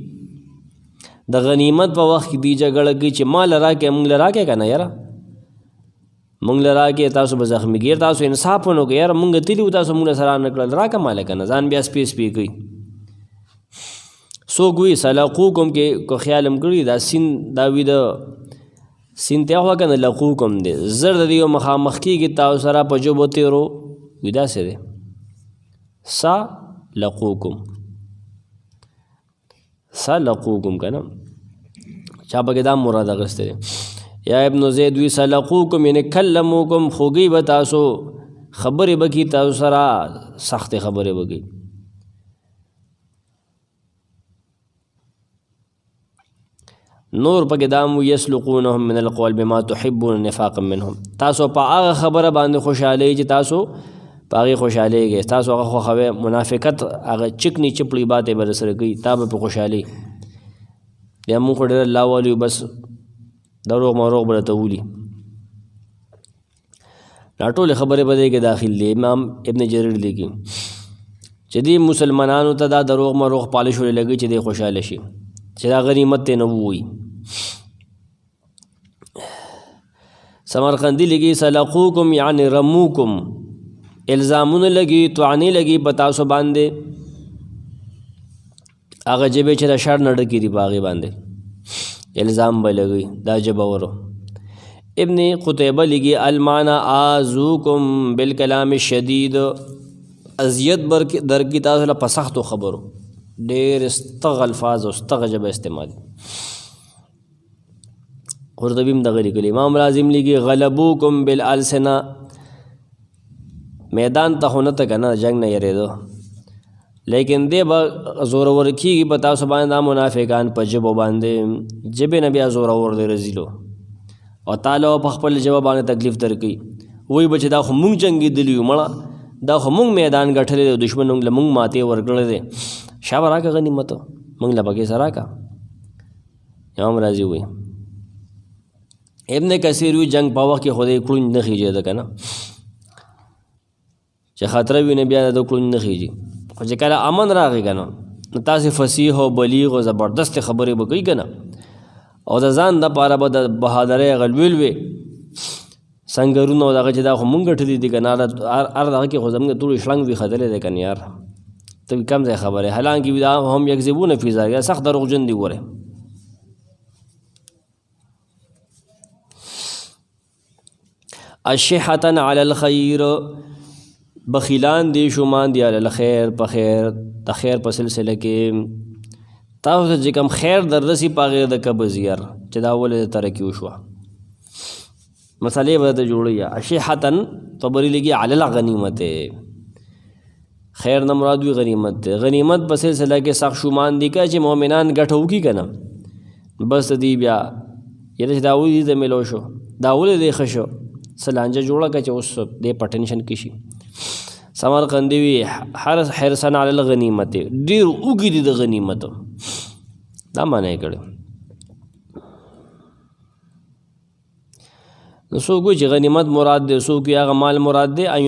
د غنیمت په وخت کې دی جګړه کوي چې ما لراکې مونږ لراکې که نه یاره، مونږ لراکې تاسو به زخمي کېږئ، تاسو انصاف ونه کړئ، یاره مونږ تلي وو تاسو مونږ سره نه کړل، راکه ماله که نه، ځان بیا سپې سپې کوي. څوک وي سلقوکم کې کو خیال هم کړي دا سین دا وي د سین ته هغه که نه لقوکم دی، زر د دې مخامخ کېږي تاسو سره په ژبو تیرو، وي داسې دی سا لقوکم که نه، چا پکې دا مراد اخیستی دی. یا ابن زید وی سلقوکم یعنی کلموکم، خوږی به تاسو، خبرې به کي تاسو سره، سختې خبرې به کوي. نور پکې دا هم یسلقونهم من القول بما تحبون نفاقا منهم، تاسو په هغه خبره باندې خوشحالۍ چې تاسو په هغې خوشحالېږئ، تاسو هغه خوښوئ، منافقت هغه چکنی چپړی باتې به درسره کوي، تا به پې خوشحالۍ. یا مونږ خو ډېر الله والي بس دروغ مروغ به راته ولي، دا ټولې خبرې به دې کې داخل دي. امام ابن جریر لیکي چې دې مسلمانانو ته دا دروغ مروغ پالش ولې لګي چې دې خوشحاله شي، چې دا غنیمت ته نه ووایي. سمرقندي لیکي سلقوکم یعنی رموکم، الزامونه لګي، توعنې لګي په تاسو باندې، هغه جبې چې د شر نه ډکې دي په هغې باندې الزام به لګوي، دا جبورو. ابن قتیبه لګي المعنی آذوکم بالکلام الشدید، اذیت درکې تاسو له په سختو خبرو، ډېر استغ الفاظ او استغ ژبه استعمال. قرطبي هم دغه لیکلي. امام راضي هم لیکي غلبوکم بالالسنه، میدان ته خو نه ته که نه جنګ نه یېرېدو، لیکن دی به زورور کېږي په تاسو باندې دا منافقان په ژبو باندې، ژبې نه بیا زورور دی رزیلو، او تعالی په خپل ژبه باندې تکلیف درکوي. وایي به چې دا خو مونږ جنګېدلي یو، مړه دا خو مونږ میدان ګټلی دی، دشمن له مونږ ماتې ورکړی دی، شا به راکړه غنیمت مونږ له پکې سره راکړه. امام راضي وایي. ابن کثیر وایي جنګ په وخت کې خو دی کړونج نه خېجېده که نه، چې خطره وي نه بیا د کړونج نه خېجي، خو چې کله امن راغی که نه، نو تاسې فصیح او بلیغ او زبردست خبرې به کوي که نه، او د ځان دپاره به د بهادرۍ هغه لوی سنګرونه او دغه چې دا خو مونږ ګټلي دي که نه، هر دغه کې خو زموږ ټول شړنګ وي ختلی دی که نه یار، ته کم ځای خبرې، حالانکې دا هم یکذبون فی ذلک، سخت دروغجن دي. ګورئ اشحة علی الخیر، بخیلان دی شومان دی علی الخیر، په خیر د خیر په سلسله کې تاسو ته چې کوم خیر در رسي په هغې د قبض یار چې دا ولې د ترقي وشوه، مسئلې به درته جوړوي. اشحة طبري لیکي علی الغنیمت، خیر نه مراد وي غنیمت دی. غنیمت په سلسله کې سخت شومان دي که چې مؤمنان ګټه وکړي که نه، بس دی بیا یاره چې دا ولې دې ته میلو شو، دا ولې دې ښه شو، څه لانجه جوړه کړه چې اوس دې په ټینشن کې شي. سمرقندي وي حرصا علی الغنیمت، ډېر اوږي دي د غنیمت، دا معنی یې کړی. نو څوک وایي چې غنیمت مراد دی، څوک وایي هغه مال مراد دی، ان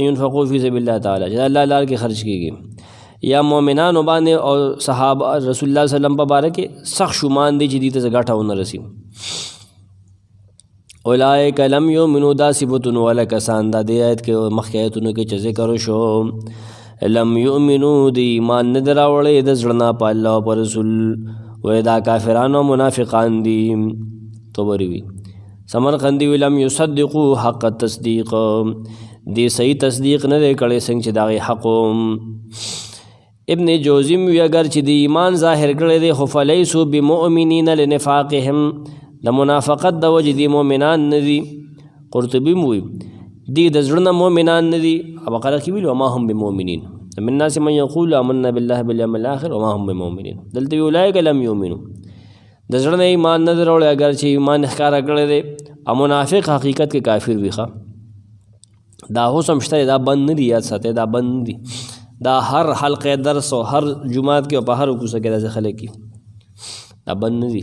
ينفقوا فی سبیل الله تعالی، چې الله لار کې خرچ کېږي، یا مؤمنانو باندې او صحابه رسول الله صلی الله علیه وسلم په باره کې سخت شومان دی چې دې ته ګټه ونه رسي. اولئک لم یؤمنوا، دا صفتونه والا کسان، دا دې آیت کې مخکې آیتونو کې چې ذکر وشو، لم یؤمنو دی ایمان نه راوړی د زړه نه په الله او په رسول وایي دا کافران او منافقان دي. طبري وي سمرقندي وي لم یصدقوا حق التصدیق دی صحیح تصدیق نه دی کړی څنګه چې د هغې حق ابن جوزی وي اگر چې د ایمان ظاهر کړی دی خو فلیسو بمؤمنین لنفاقهم د منافقت د وجې دی مؤمنان نه دي. قرطبي وي دی د زړه نه مؤمنان نه دي. بقره کې ویل وما هم بمؤمنین من الناس من یقول آمنا بالله بالیوم الاخر وما هم بمؤمنین. دلته وی اولئک لم یؤمنوا د زړه نه ایمان نه دروړی اگر چې ایمان ښکاره کړی دی او منافق حقیقت کې کافر وي. دا اوس هم شته دا بند نه دي یاد ساتئ دا بند نه دي دا هر حلقه درس او هر جمعات کې او په هر کوڅه کې داسې خلک دي دا بند نه دي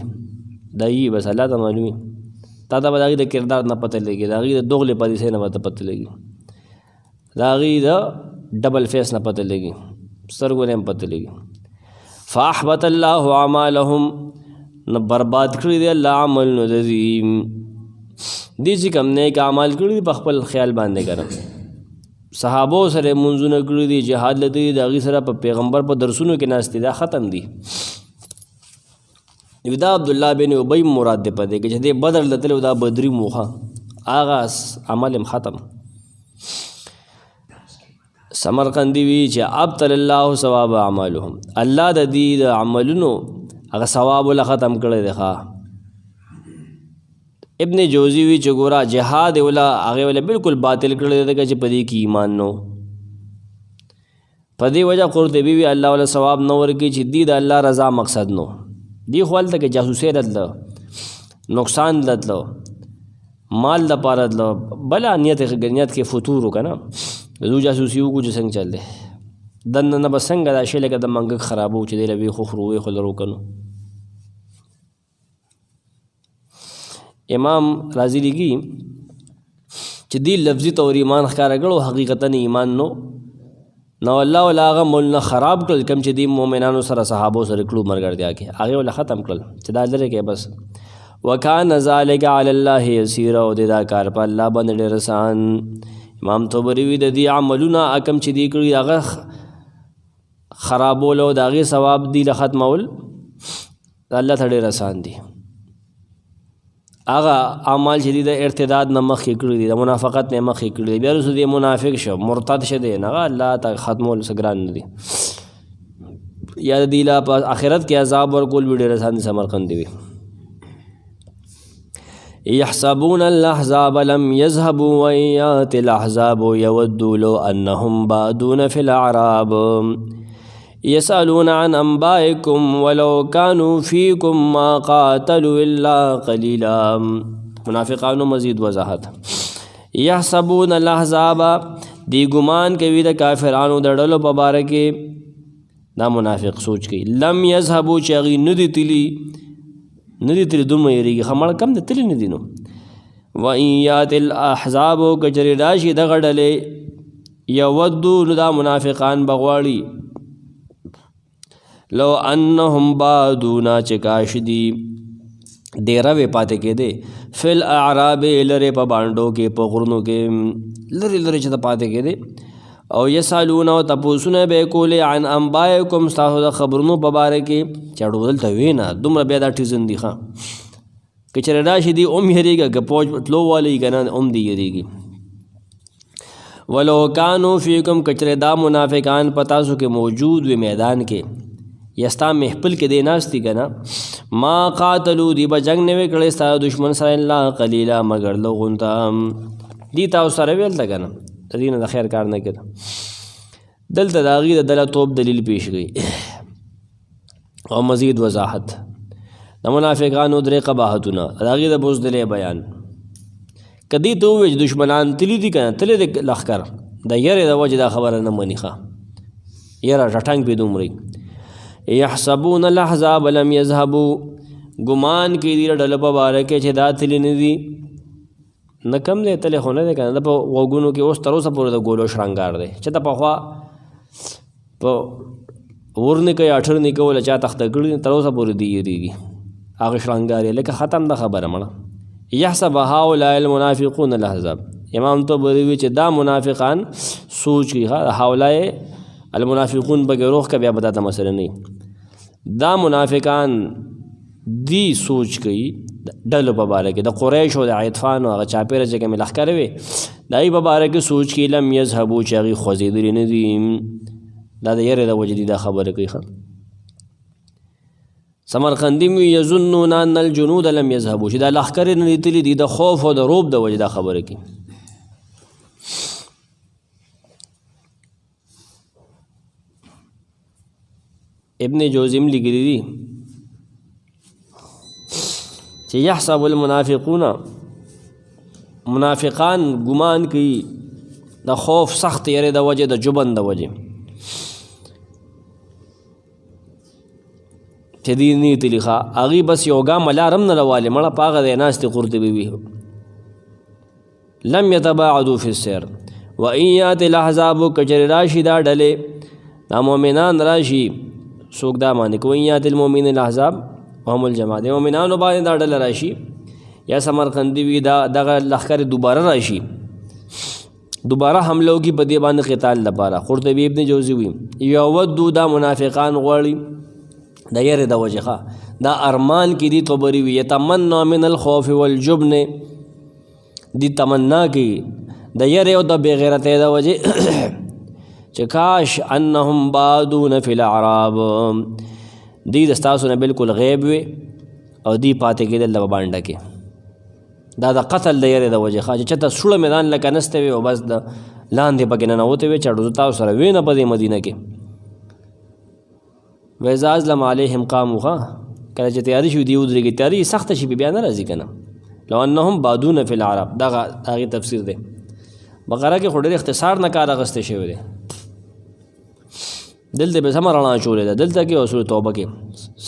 دا یي بس الله ته معلومي تا ته به د هغې د کردار نه پته لګي د هغې د دوغلې پالیسۍ نه به ته پته لګي د هغې د ډبل فیس نه پته لګي سترګو نه هم پته لګي. فاحبط الله اعمالهم نه برباد کړي دی الله عمل نو د دې چې کوم نیک اعمال کړي دي په خپل خیال باندې کرم صحابو سره منځونه کړي دي جهاد لته دي د هغې سره په پیغمبر په درسونو کې ناست دي دا ختم دي. دا عبدالله بن ابی مراد دی په دې کې چې دې بدر لتلی دا بدري موخه هغه عمل هم ختم. سمرقندي وی چې ابطل الله ثواب اعمالهم الله د دې د عملونو هغه ثواب ولا ختم کړی دی. ابن جوزی وی چې ګوره جهاد ولا هغې ولا بالکل باطل کړی دی ځکه چې په دې کې ایمان نو په دې وجه قرطبي وی الله ولا ثواب نه ورکړي چې دې د الله رضا مقصد نو دی خو هلته کې جاسوسۍ راتله نقصان راتله مال دپاره راتله بله نیت کې فتور وکړه نه زو جاسوسي وکړو چې څنګه چل دی دننه نه به څنګه دا شی لکه د منګک خرابو چې دی له ویښو خورو ویښو لرو که نو. امام راضي لیکي چې دی لفظي طور ایمان ښکاره کړو حقیقتا ایمان نو الله ولا هغه ملونه خراب کړل کوم چې دی مؤمنانو سره صحابو سره کړو ملګرتیا کې هغې ولا ختم کړل چې دا لرې کې بس. وکان ذلک علی الله یسیرا او د دا کار په الله باندې ډېر آسان. امام طبري وي د دې عملونه کم چې دی کړي هغه خرابول او د هغې ثواب دی له ختمول الله ته ډېر آسان دي. هغه اعمال چې دي د ارتداد نه مخکې کړي دي د منافقت نه مخکې کړي دي بیا وروسته دی منافق شو مرتد شه دی نه الله ته ختمول څه ګران نه دي یا د دې لا په آخرت کې عذاب ورکول به ډېر آسان دي. سمرقندي وي یحسبون الاحزاب لم یذهبوا وان یأتی الاحزاب یودوا لو انهم بادون فی الاعراب یسألون عن انبائکم ولو كانوا فیکم ما قاتلوا الا قلیلا. منافقانو مزید وضاحت یحسبون الاحزاب دی ګمان کوي د کافرانو د ډلو په باره کې دا منافق سوچ کوي لم یذهبوا چې هغوی نه دي تلي دومره یېرېږي خمړ کم د تلي نه دي نو. وان یأتی الاحزاب که چېرې راشي دغه ډلې یودو نو دا منافقان به غواړي لو انهم بادونا چې کاش دي ډېره وې پاتې کېدې فی الاعراب لرې په بانډو کې په غرونو کې لرې لرې چې ته پاتې کېدې او یسالون او تپوسونه به یې کولې عن انبائکم ستاسو د خبرونو په باره کې چې اړو دلته وې نه دومره بیا دا ټیزن دي ښه که چېرې راشي دي هم هېرېږه که پوج تلو والی که نه هم دي هېرېږي. ولو کانو فیکم که چېرې دا منافقان په تاسو کې موجود وي میدان کې یا ستا محفل کې دی ناست دي که نه ما قاتلو دی به جنګ نه وی کړی ستا دشمن سره الا قلیلا مګر لږ غونته دي تاسو سره ویل ته که نه د دې نه د خیر کار نه کېده. دلته د هغې د دله توب دلیل پیش کړي او مزید وضاحت د منافقانو درې قباحتونه د هغې د بزدلۍ بیان که دې ته ووایي چې دشمنان تلي دي که نه تللی دی لښکر د یرې د وجې دا خبره نه مني ښه یره ټټنګ پې دومرئ. یحسبون الاحزاب لم یذهبوا ګمان کوي دې ډله په باره کې چې دا تلي نه دي نه کم دی تللی خو نه دی که نه د په غوږونو کې اوس تر اوسه پورې د ګولو شرنګار دی چې ته پخوا په ور نه کوي اټر نه کوله چا تخته کړي تر اوسه پورې دی یېرېږي هغه شرنګار یې لکه ختم ده خبره مړه. یحسب هؤلاء المنافقون الاحزاب امام طبري وی چې دا منافقان سوچ کوي هؤلاء المنافقون بګې روح که بیا به دا ته مسله نه دا منافقان دی سوچ کوي ډلو په باره کې د قریش او د عطفانو هغه چاپېره چې کومې لښکرې وې د هغې په باره کې سوچ کوي لم یذهبو چې هغې خوځېدلي نه دي دا د یرې د وجې دي دا خبره کوي ښه سمرقندي وي یظنون ان الجنود لم یذهبو چې دا لښکرې نه لیدلي دي د خوف او د روب د وجې دا خبره کوي ابن جوزیم لیکلي دي چې یحسب المنافقون منافقان ګمان کوي د خوف سخت یری د وجه د جبن د وجه چې دې نیتي لیکه هغې بس یو ګام لارم نه راوالې مړه په هغه دی ناستې قرطبي وي لم یتباعدوا فی السیر وان یات الاحزاب کچر راشي دا ډلې دا مؤمنان راشي څوک دا معنی کوي یات المؤمنین الاحزاب وهم الجماعت د مؤمنانو باندې دا ډله راشي یا سمرقندي وي دا دغه لښکرې دوباره راشي دوباره حمله وکړي په دې باندې قتال لپاره قرطبي ابن جوزي وي یودو دا منافقان غواړي د یرې د وجې دا ارمان کې دي طبري وي یتمنا من الخوف والجبن دي تمنا کوي د یرې او د بېغیرتۍ د وجې چې کاش انهم بادون فی الاعراب دی د ستاسو نه بالکل غیب وي او دی پاتې کېدل د بانډه کې دا د قتل د یرې د وجې چې چېرته سوړه میدان لکه نسته وي او بس د لاندې پکې ننوتې وي چې زه تاسو سره وینه په دې مدینه کې وإذا أظلم عليهم قاموا کله چې تیاري شي دی ودرېږي تیاري سخته شي بیا نه راځي که نه لو انهم بادون فی العرب دغه هغې تفسیر دی بقره کې خو ډېر اختصار نه کار اخیستی شوی دی دلته به سمه رڼا اچولې ده دلته کې او سورة توبه کې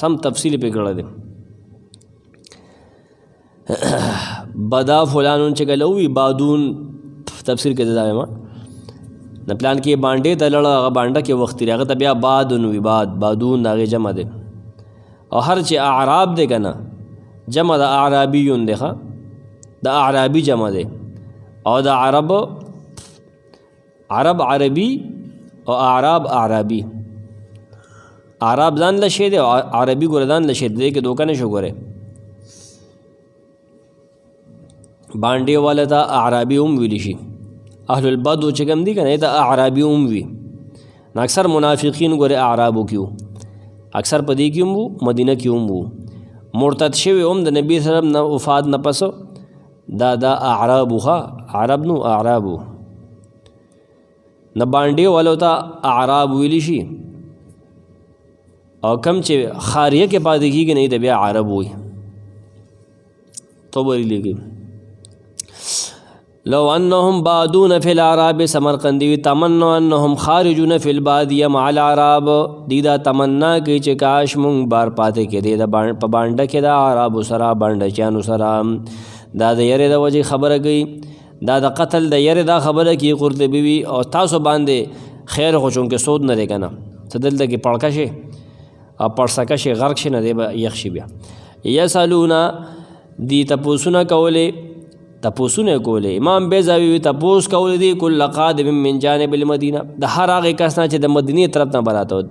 سم تفصیل پې کړی دی بدا فلانون چې کله ووي بادون تفسیر کې دا وایم د پلان کې بانډې ته لړه هغه بانډه کې وخت تېري هغه ته بیا بادون وي بادون د هغې جمع دی او هر چې اعراب دی که نه جمع د اعرابیون دی د اعرابي جمع دی او د عرب عربي او اعراب اعرابي اعراب ځان له شی دی او عربي ګوره ځان له شی دی کې دوکه نه شو ګوره بانډې والا ته اعرابي هم ویلی شي اهل البدو چې کوم دي که نه د اعرابي هم وي نو اکثر منافقین ګوره اعرابو کې وو اکثر په دې کې هم وو مدینه کې هم وو مرتد شوي هم د نبي صلی الله علیه وسلم نه وفات نه پس دا اعرابو عرب نو اعرابو نه بانډې والو ته اعراب ویلی شي او کم چې خاریه کې پاتې کېږي نه د بیا عرب وي طبري لیکي لو انهم بادون فی الاعراب سمرقندی تمنا انهم خارجون فی البادیه مع الاعراب دی دا تمنا کوي چې کاش مونږ بار پاتې کېدی د په بانډه کې د عربو سره بانډچیانو سره دا د یرې د وجې خبره کوي دا د قتل د یرې دا خبره کوي قرطبي وي او تاسو باندې خیر خو چونکې سود نه دی که نه څه دلته کې پړکه شي او پړسکه شي غرق شي نه دی به یخ شي بیا یسالونه دی تپوسونه کولې امام بیضاوی وی تپوس کولی دی کل قادم من جانب المدینه د هر هغې کس نه چې د مدینې طرف نه براته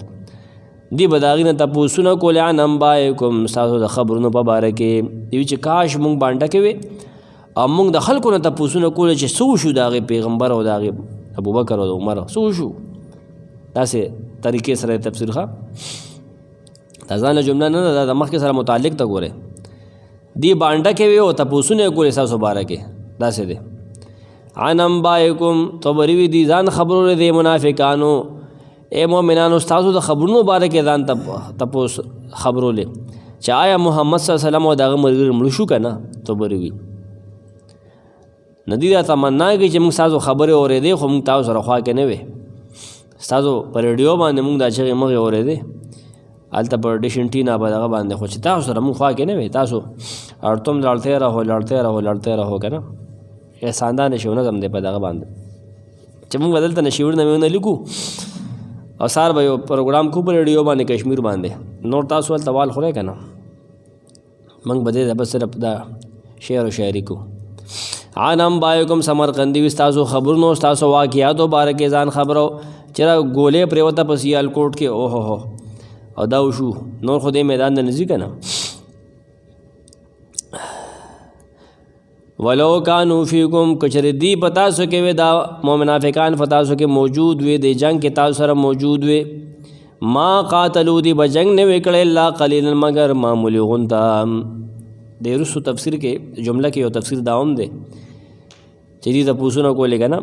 دی به د هغې نه تپوسونه کولې عن انبایکم ستاسو د خبرونو په باره کې دی چې کاش مونږ بانډه کې وې او مونږ د خلکو نه تپوسونه کولې چې څه وشو د هغې پیغمبر او د هغې ابوبکر او د عمر څه وشو داسې طریقې سره تفسیر ښه دا ځانله جمله نه ده د مخکې سره متعلق ته ګورئ دی بانډه کې وي او تپوسونه یې کولې ستاسو باره کې داسې دی عن انبایکم طبري وي دي ځان خبرونه دی منافقانو اے مؤمنانو ستاسو د خبرونو باره کې ځان تپوس خبرولې چې آیا محمد صلی الله علیه وسلم او د هغه ملګري مړه شو که نه طبري وي نه دي دا تمنا کوي چې موږ ستاسو خبرې اورېدې خو موږ تاسو سره خوا کې نه وې ستاسو په ریډیو باندې موږ دا چغې مغې اورېدې هلته په ډیش انټینا په دغه باندې خو چې تاسو سره مونږ خوا کې نه وې تاسو اړتم لړتے رهو که نه احساندانې شو نظم دی په دغه باندې چې مونږ به دلته نشیورونه مې لیکو او سهار به یو پروګرام کو په ریډیو باندې کشمیر باندې نور تاسو هلته وال خورئ که نه مونږ به دې بس صرف دا شعر و شاعري کو عن انبایکم سمرقندي وي ستاسو خبرونو ستاسو واقعاتو باره کې ځان خبرو چېرې ګولې پرېوته په سیالکوټ کې اوهو او دا وشو نور خو دې میدان ته نه ځي که نه. ولو کانوا فیکم که چېرې دی په تاسو کې وې دا منافقان په تاسو کې موجود وې د جنګ کې تاسو سره موجود وې ما قاتلو دی به جنګ نه وې کړی الا قلیلا مگر معمولي غونته. د وروستو تفسیر کې جمله کې یو تفسیر دا هم دی چې دې تپوسونه کولې که نه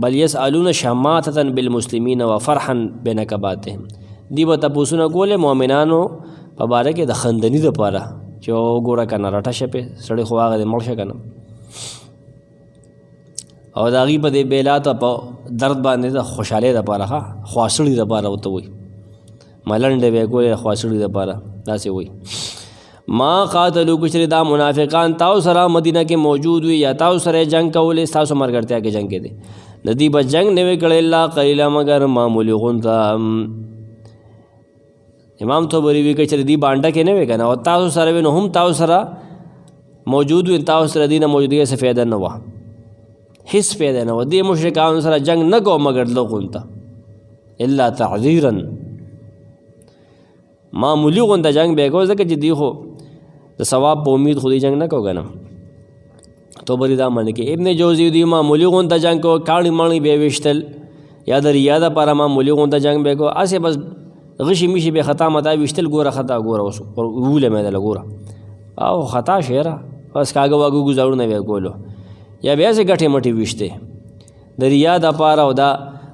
بل یسألون شماتة بالمسلمین و فرحا بنکباتهم. دی به تپوسونه کولې مؤمنانو په باره کې د خندني دپاره چې وګوره که نه رټه شه پې سړی خو هغه دې مړ شه که نه او د هغې په دې بیلاته په درد باندې د خوشحالۍ دپاره ښه خواسړي دپاره ورته وایي ملنډې به یې کولې خواسړي دپاره داسې وایي. ما قاتلو که چېرې دا منافقان تاسو سره مدینه کې موجود وي یا تاسو سره جنګ کولې ستاسو ملګرتیا کې جنګ کې دی د دې به جنګ نه وې کړی الا قلیلا مګر معمولي غونته. امام طبري وی که چېرې دې بانډه کې نه وې که نه او تاسو سره وي نو هم تاسو سره موجود وي تاسو سره دې نه موجودګۍ څه فایده نه وه هېڅ فایده نه وه. دې مشرکانو سره جنګ نه کوو مګر دغه غونته الا تعذیرا معمولي غونته جنګ به یې کوو ځکه چې دې خو د ثواب په امید خو دې جنګ نه کوو که نه. طبري دا معنی کې ابن جوزي دې معمولي غونته جنګ کوو کاڼي ماڼي به یې ویشتل یا د ریا دپاره معمولي غونته جنګ به یې کوو هسې بس غشي میشي به خطا متا ویشتل ګوره خطا ګوره اوس ووله مې دله ګوره او خطا شعره بس کاږه واږه ګزارونه به یې کولو یا بیا هسې ګټې مټې ویشتې د ریا دپاره او دا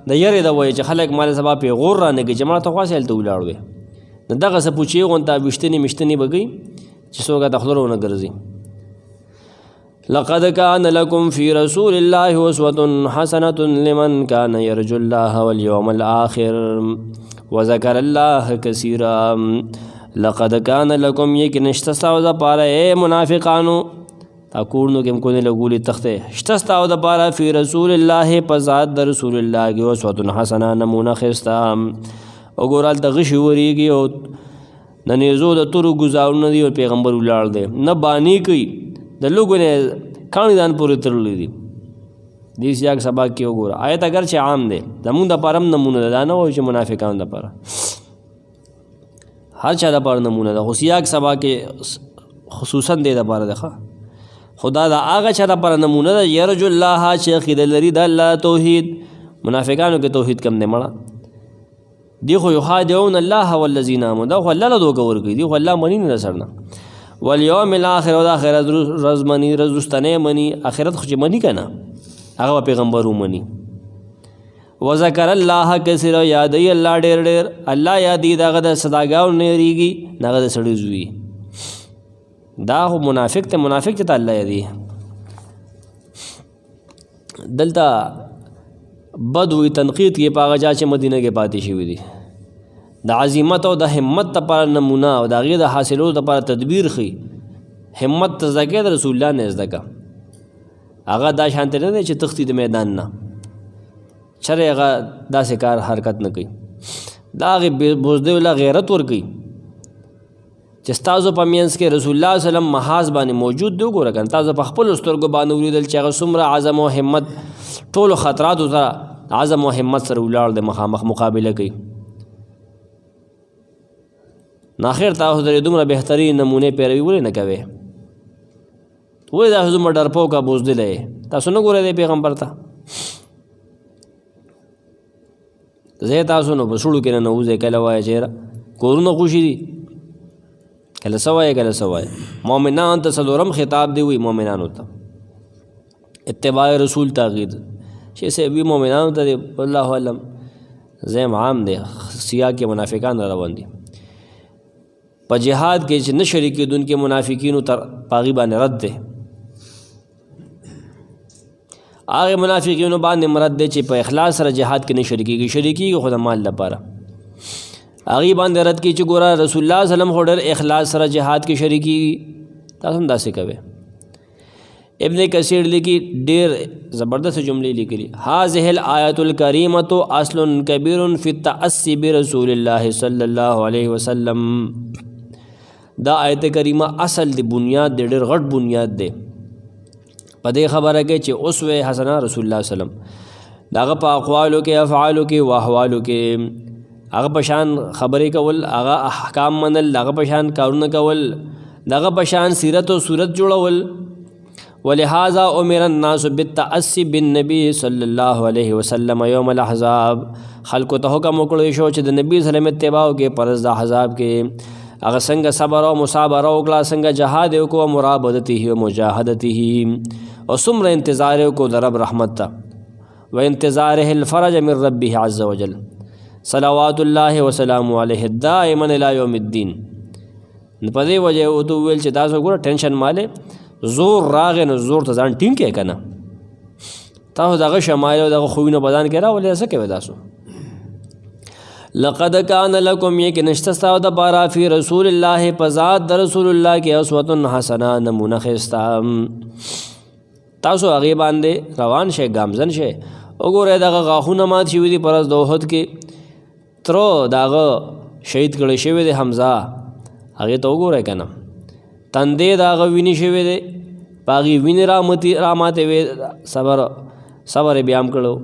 د یرې د وایي چې خلک مال سبا پیغور رانهږي چې مړه ته خوا هلته ولاړ وې د دغسې پوچې غونته ویشتنې میشتنې به کوي چې څوک ته خوله ونه ګرځي. لقد كان لكم في رسول الله أسوة حسنة لمن كان يرجو الله واليوم الآخر وذكر الله كثيرا. لقد كان لكم یقینا شتستاو د پاره اے منافقانو تاکورنو کې کو نه لګولې تخته شتستاو د پاره فی رسول الله په ذات د رسول الله کې اسوة حسنه نمونه خستا وګورال د غشي وریږي او د نېزو د تورو ګزارونه دی او پیغمبر ولاړ دی نه بانی کوي د لوګو نه کاڼي دان پورې تړلې دي دې سیاق سبا کې وګوره آیت اگر چې عام دی زمونږ دپاره هم نمونه ده دا نه وایي چې منافقانو دپاره هر چا دپاره نمونه ده خو سیاق سبا کې خصوصا دې دپاره ده خدا دا هغه چا دپاره نمونه ده یرجو الله چې عقیده لري د الله توحید منافقانو کې توحید کم دی مړه دی خو یخادعون الله والذین آمنوا دا خو الله له دوکه ورکوي دی خو الله مني نه سر نه والیوم الاخر او د آخرت ورځ مني ورځ وروستنۍ مني آخرت خو چې مني که نه هغه پیغمبر ومني. وذکر الله کثیرا یادوي الله ډېر ډېر الله یادوي د هغه د صداګانو نه یېرېږي د هغه د سړي زوی دا خو منافق ته الله یادوي. دلته بد وي تنقید کې په هغه چا چې مدینه کې پاتې شوي دي د عظمت او د همت دپاره نمونه او د هغې د حاصلولو دپاره تدبیر ښي همت ته زده کړې د رسول الله نه زده کړه هغه دا شانته نه دی چې تختی د میدان نه چرې هغه داسې کار حرکت نه کوي دا هغې بزدۍ ولا غیرت ورکوي چې ستاسو په منځ کې رسول الله صلی الله علیه وسلم محاذ باندې موجود دی وګوره که تاسو په خپلو سترګو باندې ولیدل چې هغه څومره عزم او همت ټولو خطراتو سره عزم او همت سره ولاړ دی مخامخ مقابله کوي نو آخر تاسو د دومره بهترین نمونې پیروي ولې نه کوئ ولې دا دومره ډرپوکه بزدله یې تاسو نه ګورئ دی پیغمبر ته زه تاسو نو په سړو کې نه نوځئ کله وایه چېره کورونه خوشي دي کله څه وایه کله څه وایه مؤمنان ته څلورم خطاب دی وي مؤمنانو ته اتباع رسول تاغید چې وي مؤمنانو ته دی والله علم زیم عام دی سیاق کې منافقان روان دي په جهاد کې چې نه شریکېدونکي منافقینو تر پاغي باندې رد دی هغه منافقینو باندې مرد دی چې په اخلاص سره جهاد کې نه شریکېږي خو د مال لپاره هغې باندې رد کړي چې ګوره رسول الله صلی الله علیه وسلم خو ډېر اخلاص سره جهاد کې شریکېږي تاسو هم داسې کوئ ابن کثیر لیکي ډېر زبردست جملې لیکلي هذه الآیة الکریمة اصل کبیر فی التأسی برسول الله صلی الله علیه وسلم دا آیت کریمه اصل دی بنیاد دی ډېر غټ بنیاد دی په دې خبره کې چې اسوه حسنه رسول الله صلی الله علیه وسلم داغه په اقوالو کې افعالو کې او احوالو کې هغه پشان خبرې کول هغه احکام منل هغه پشان کارونه کول دغه پشان سیرت او صورت جوړول ولهذا امر الناس بالتأسي بالنبي صلی الله علیه وسلم یوم الاحزاب خلق ته حکم وکړی شو چې د نبی صلی الله علیه وسلم اتباع کې پرز د احزاب کې هغه څنګه صبر او مصابره وکړه څنګه جهاد وکړو مرابطته او مجاهدته او څومره انتظار وکړو د رب رحمت ته و انتظاره الفرج من ربه عز وجل صلوات الله وسلام علیه دائما الى یوم الدین په دې وجه او تو ویل چې تاسو ګوره ټینشن مالې زور راغې نو زور ته ځان ټینګ کې کنه تاسو دغه شمایل او دغه خوینه بدن کې راولې څه کوي تاسو لقد كان لكم یقینا استاو د بارا فی رسول الله پزاد د رسول الله کې اسوه حسنه نمونه خستا تاسو هغه باندې روان شئ ګامزن شئ وګوره دغه غاخونه مات شوی دي پرز د احد کې ترو دغه شهید کړي شوی دی حمزه هغه ته وګوره کنه تندې دغه ویني شوی دی باغی ویني راماته وي صبر بیام کړو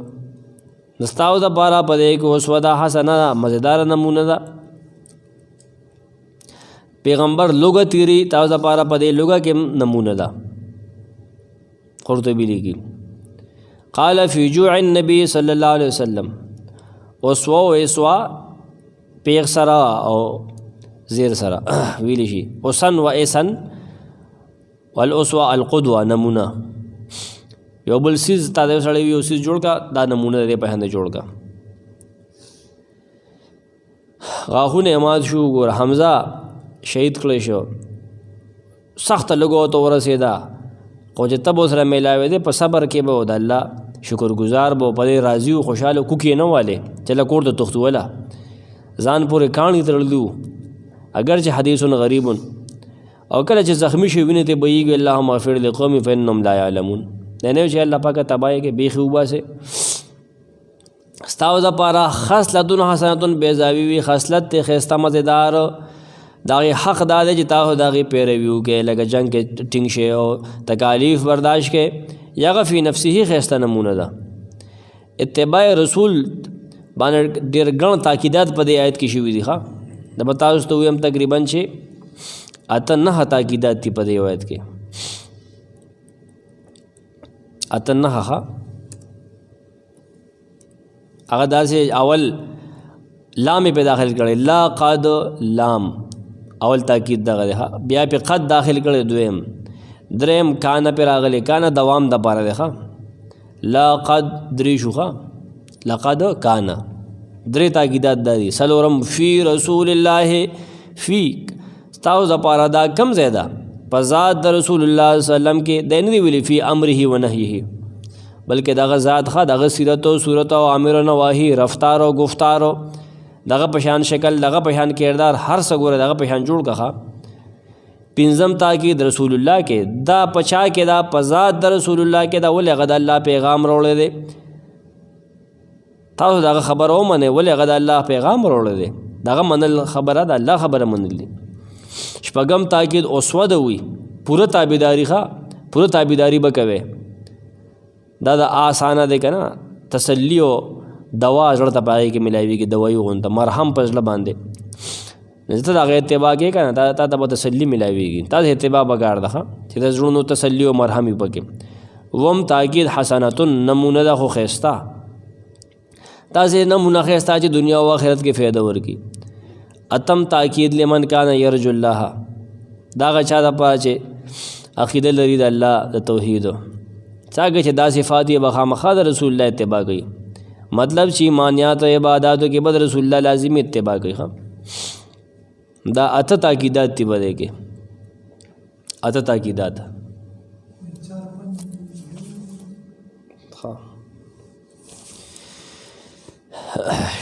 نستاو د بارا پدې کو اسوه حسنه مزیدار نمونه ده پیغمبر لوګه تیری تاسو د بارا پدې لوګه کې نمونه ده قرطبی لیکي قال فی جوع النبي صلی الله علیه وسلم اسوا پیغ سرا او زیر سرا ویلی شي اوسن و ایسن والاسوا القدوه نمونه یو بل سیز تا دې سړی یو سیز جوړ کا دا نمونه دې په هند جوړ کا غاخونه اماد شو ګور حمزه شهید کړی شو سخت لګو تو ورسېدا خو چې تب سره میلاوي دې په صبر کې به د الله شکر گزار به په راضي او خوشاله کوکې نه والے چې له کوړ ته تختوله ځان پورې کاڼي تړلو اگر چې حدیثون غریب او کله چې زخمی شي ویني ته بېږي اللهم اغفر لقوم فانهم لا يعلمون نه چې الله پاک تبای کې بیخي وباسه استاو د پارا خاصلتون حسنتون بیزاوی وی خاصلت ته خسته مزیدار داغه حق داده چې تاسو داغه پیرویو کې لکه جنگ کې ټینګ شي او تکالیف برداشت کې یا فی نفسه خسته نمونه ده اتباع رسول باندې ډیر ګڼ تاکیدات په دې آیت کې شوې دي ښا د بتاوس ته هم تقریبا چې اته نه تاکیدات په دې آیت کې اته نه ها هغه داسې اول لام په داخل کړي لا قد لام اول تاکید دغه بیا په قد داخل کړي دویم دریم کان پر راغلی کان دوام د پاره ده لا قد درې شوخه لقد کان درې تاکیدات دي سلورم فی رسول الله فی تاسو د پاره دا کم زیاده پزاد د رسول الله صلی الله علیه وسلم کې د نه ویلي فی امره و نهیه بلکې دغه ذات خا دغه سیرت او صورت او امر او نواهی رفتار او گفتار دغه پشان شکل دغه پشان کردار هر څه ګوره دغه پشان جوړ کخه پنځم تاکید رسول الله کې دا پچا کې دا پزاد د رسول الله کې دا ولې غد الله پیغام وروړي دي تاسو دغه خبر او منه ولې غد الله پیغام وروړي دي دغه منل خبره ده الله خبره منل دي شپږم تاکید اوسوه ده وي پوره تابعداري ښه پوره تابعداري به کوي دا د آسانه ده کنه تسلی او دوا زړه ته پای کې ملایوي کې دوایي غونډه مرهم په ځل باندې نزته دا اتباع کې کنه تا ته تسلی ملایويږي تا اتباع بګار ده چې د زړونو تسلی او مرهم یې پکې وم تاکید حسناتن نمونه ده خو خيستا تاسو نمونه خيستا چې دنیا او آخرت کې فائدہ ورکي اتم تاکید لمن کان یرجو الله دا غچا د پاجه عقیده لري د الله د توحید څنګه چې دا صفات یې بخامخا د رسول الله اتباع کوي مطلب چې ایمانیات او عبادتو کې بد رسول الله لازم اتباع کوي دا اته تاکیدات دی بده کې اته تاکیدات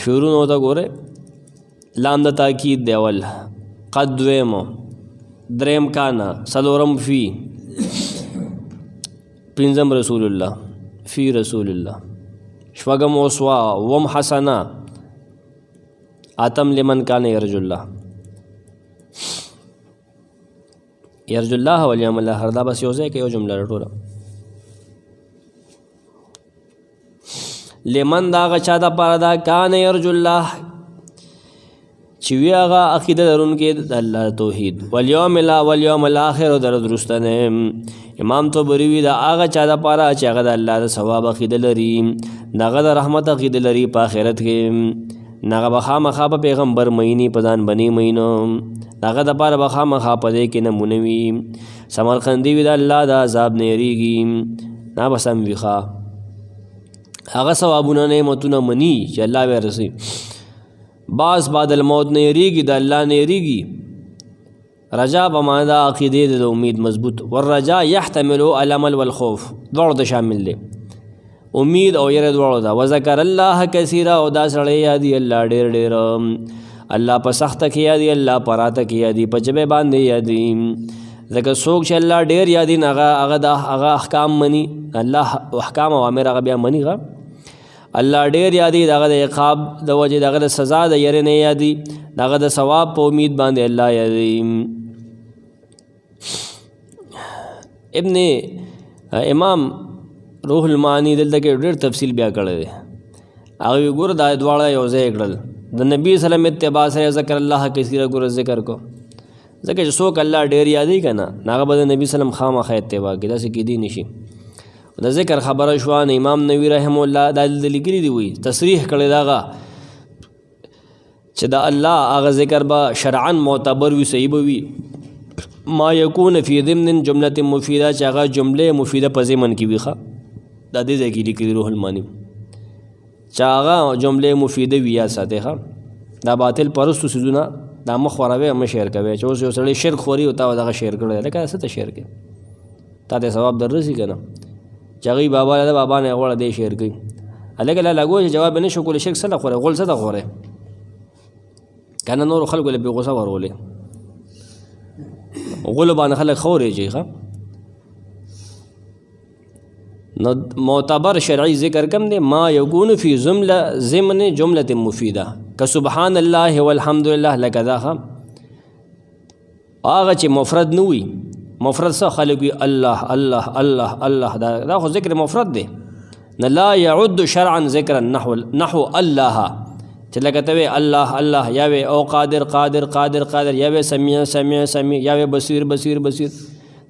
شروع نو تا ګوره لام د تاکید دی اول قد دویمو دریم کانا سلورم فی پنځم رسول الله فی رسول الله شپږم اوسوا وم حسنا اتم لمن کان یرجو الله یرجو الله والیوم الاخر دا بس یو ځای کې یو جمله راټوله لمن دا هغه چا دپاره دا کان یرجو الله چې وي هغه عقیده لرونکي د الله توحید والیوم الاخر او د ورځ وروستنۍ امام طبري وي دا هغه چا دپاره چې هغه د الله د ثواب عقیده لري د هغه د رحمت عقیده لري په آخرت کې هغه به خامخا په پیغمبر مینی په ځان بني مینو د هغه دپاره به خامخا په دې کې نمونه وي سمرقندي وي د الله د عذاب نه یریږي نه به سم وي ښه هغه ثوابونه نعمتونه مني چې الله به رسي بعض بعد الموت نه یریږي د الله نه یریږي رجا به معنا د عقیدې د امید مضبوط والرجا يحتمل الامل والخوف دواړو ته شامل دی امید او یره دواړو ده وذکر الله کثیرا او دا سړی یادي الله ډېر ډېر الله په سخته کې یادي الله په راته کې یادي په ژبې باندې یادي ځکه څوک چې الله ډېر یادي هغه احکام مني الله احکام اوامر هغه بیا مني الله ډېر یادي دغه د عقاب د وجې دغه د سزا د یرې نه یادي دغه د ثواب په امید باندې الله یادي ابن امام روح المعانی دلته کې ډېر تفصیل بیا کړی دی هغه ګوره دا دواړه یو ځای کړل د نبي سلم اتباع سره ذکر الله کثیره ګوره ذکر کو ځکه چې څوک الله ډېر یادي که نه هغه به د نبي سلم خامخا اتباع کړي داسې کیدی نشي د ذکر خبره شوه نو امام نووي رحم الله دا لیکلي دي وي تصریح کړی د هغه چې د الله هغه ذکر به شرعا معتبر وي صحیح به وي ما یکون فی ضمن جملة مفیده چې هغه جمله مفیده په ضمن کې وي ښه دا دې ځای کې لیکلي روح المعانی چې هغه جمله مفیده وي یاد ساتئ دا باطل پرستو څیزونه دا مه خوروئ مه شیر کوئ چې اوس یو سړی شرک خوري او تا دغه شیر کړی لکه څه ته شیر کوي تا ته ثواب در رسي که نه چې هغوی بابا له بابا نه غوړه دی شیر کوي هلکه لا لګو چې جواب یې نه شو کولی شرک څه له خورئ غول څه ته خورئ که نه نورو خلکو له بې غوسه ورولې غولو باندې خلک خورېږي ښه نو معتبر شرعي ذکر کم دی ما یکون فی ضمن جملة مفیده که سبحان الله والحمدلله لکه دا ښه هغه چې مفرد نه وي مفرد څه خلک وي الله الله الله الله دا خو ذکر مفرد دی نه لا يعد شرعا ذکرا نحو الله چې لکه ته وې الله الله یا وې او قادر قادر قادر قادر یا وې سمیع سمیع سمیع یا وې بصیر بصیر بصیر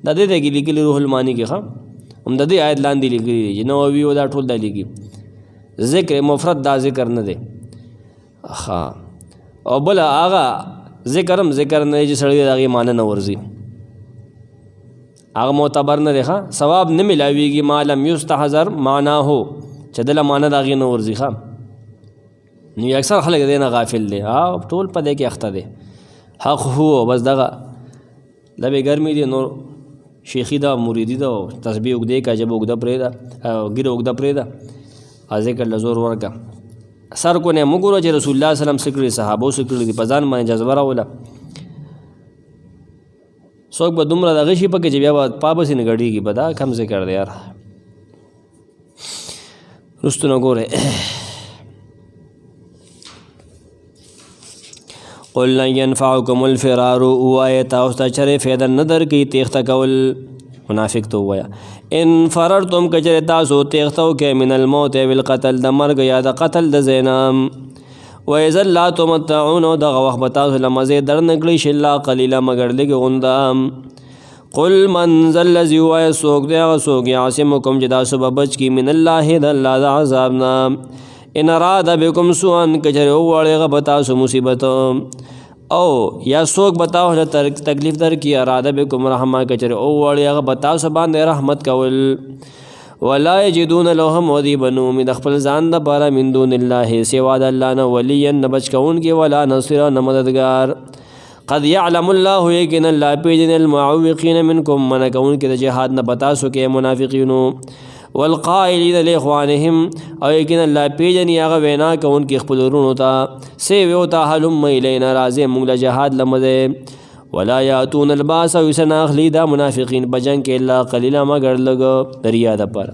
دا دې کې لیکلي روح المعانی کې ښه هم د دې آیت لاندې لیکلي دي چې نووي او دا ټول دا لیکي ذکر مفرد دا ذکر نه دی ښه او بل هغه ذکر هم ذکر نه دی چې سړی د هغې معنی نه ورځي هغه معتبر نه دی ښه ثواب نه ملاویږي ما لم یستحضر معناه چې دله معنی د هغې نه ورځي ښه نو اکثر خلک دی نه غافل دی ټول په دې کې اخته دی حق هو بس دغه لبې ګرمي دي نور شیخی دا مریدی دا تسبیح اوږدې کا جب اوږده پرېږده ګیره اوږده پرېږده ذکر له زور ورکړه سر کو نه مه ګوره چې رسول الله سلم څه کړي صحابو څه کړي دي په ځان باندې جذبه راوله څوک به دومره دغه شي پکې چې بیا به پابسې نه ګډېږي به دا کم ذکر دی یار رستو نه ګورئ قل لن ينفعكم الفرار وایه تاسو ته چرې فایده نه درکوي تیښته کول منافق ته ووایه ان فررتم که چرې تاسو تیښته وکئ من الموت او القتل د مرګ یا د قتل د ځای نه واذا لا تمتعون او دغه وخت به تاسو له مزې در نه کړي شي الله قلیله مګر لږ غونده قل من ذا الذي وایه څوک دی هغه څوک یعصمکم چې تاسو به بچ کړي من الله د الله د عذاب نه ان اراد بكم سوءا کچره وړه به تاسو مصیبت او یا څوک به تاسو تکلیف در کی اراده بكم رحمه کچره وړه به تاسو باندې رحمت کول ولا یجدون لهم ودیبنو من خپل ځان د بارا من دون الله سوا د الله نه ولیا نه بچ کون کې ولا نصير نه مددگار قد يعلم الله یقین الله پیجن المعوقین منکم من کون کې د جهاد نه بتا سو کې منافقینو والقائلین لاخوانهم او یقین الله پیجن هغه وینا کون کې خپل ورونو ته سی ویو ته حلم الینا راځي موږ له جهاد لمزه ولا یاتون الباس وسناخلی دا منافقین بجنگ کې الا قلیلا مگر لګ دریا د پر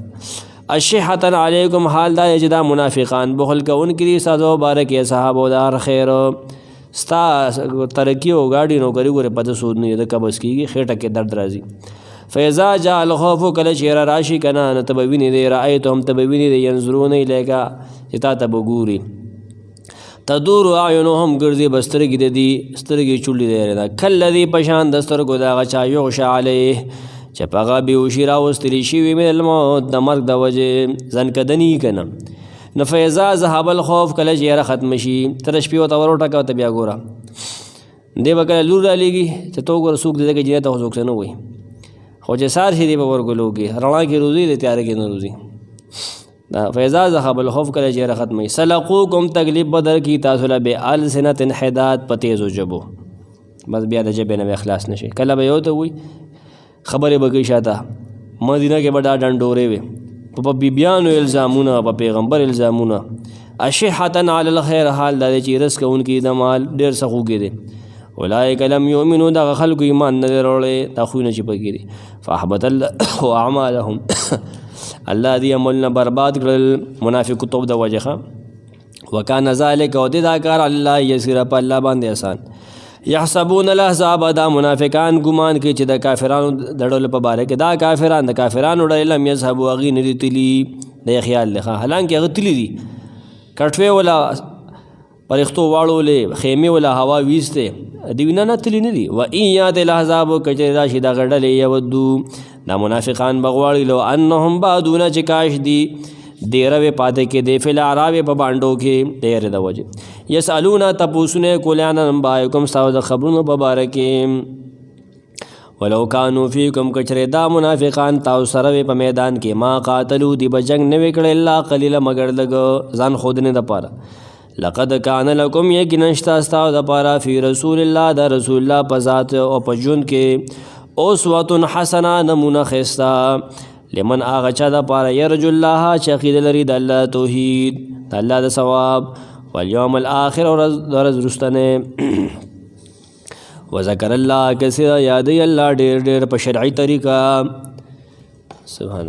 الشحه علیکم حال دا چې دا منافقان بخل کون کې سازو بارک صحابو دار خیر ستا ترقی او گاډي نو کری ګوره پد سود نه د کبس کیږي خېټه کې درد راځي فاذا جاء الخوف کله چیر راشي کنا نتبوینه دی رایتهم تبوینه دی ينظرون الیکا چې تا ته به ګوري تدور اعینهم ګرځي به سترګې د دې سترګې چولې دی دا کالذي په شان د سترګو د هغه چا یغشا علیه چې په هغه بېهوشي راوستلي شوي من الموت د مرګ د وجې ځنکدني که نه نو فاذا ذهب الخوف کله چې یاره ختم شي ته د شپې ورته وروټکه ورته بیا ګوره دی به کله لور رالیږي چې ته وګوره څوک دی ځکه جنت ته خو څوک څه نه وایي خو چې سار شي دی به ورګلو کې رڼا کې روزي د تیاره کې نه روزي دا فاذا ذهب الخوف کله چې یاره ختم شي سلقوکم تکلیف به درکړي تاسو له بألسنة حداد په تیزو ژبو بس بیا د ژبې نه اخلاص نشي کله به یو ته وایي خبرې به کوي شاته مدینه کې به دا ډنډورې وي په بیبیانو الزامونه په پیغمبر الزامونه اشحة علی الخیر حال دا دی چې رس کوونکي د مال ډېر سخوږي دی اولئک لم یؤمنوا دغه خلکو ایمان نه دی راوړی دا خویونه چې پکې دي فاحبط الله اعمالهم الله دې عملونه برباد کړل منافقتوب د وجه وکان ذلک او دې دا کار الله یسیر په الله باندې آسان یحسبون الاحزاب دا منافقان ګمان کوي چې د کافرانو د ډلو په باره کې دا کافران د کافرانو ډلې لم یذهبوا هغوی نه دي تلي د خیال دی حالانکې هغه تلي دي کټوې ولا پرښتو واړولې خیمې ولا هوا ویستې دوی نه تلي نه دي و ان یات الاحزاب کچې راشي دغه ډلې یودو دا منافقان به غواړي لو انهم بعدونه چې کاش دي دیره پاتې کې دی فی الاعراب په بانډو کې دیره د وجه یسالون تپوسونه کولیان انبایکم ستاسو د خبرونو په باره کې ولو کانوا فیکم کچره دا منافقان تاسو سره په میدان کې ما قاتلو دی به جنگ نه وکړي الا قلیل مگر لګ ځان خود نه د پاره لقد کان لکم یقینا تاسو د پاره فی رسول الله د رسول الله په ذات او په جون کې اسوه حسنه نمونه خستا لمن آغا چا دا پارا یرجو اللہ چاقید لري د الله توحید د الله د ثواب والیوم الاخر ورځ رستنه وذکر الله کثیر یادی الله ډیر ډیر په شرعي طریقه سبحان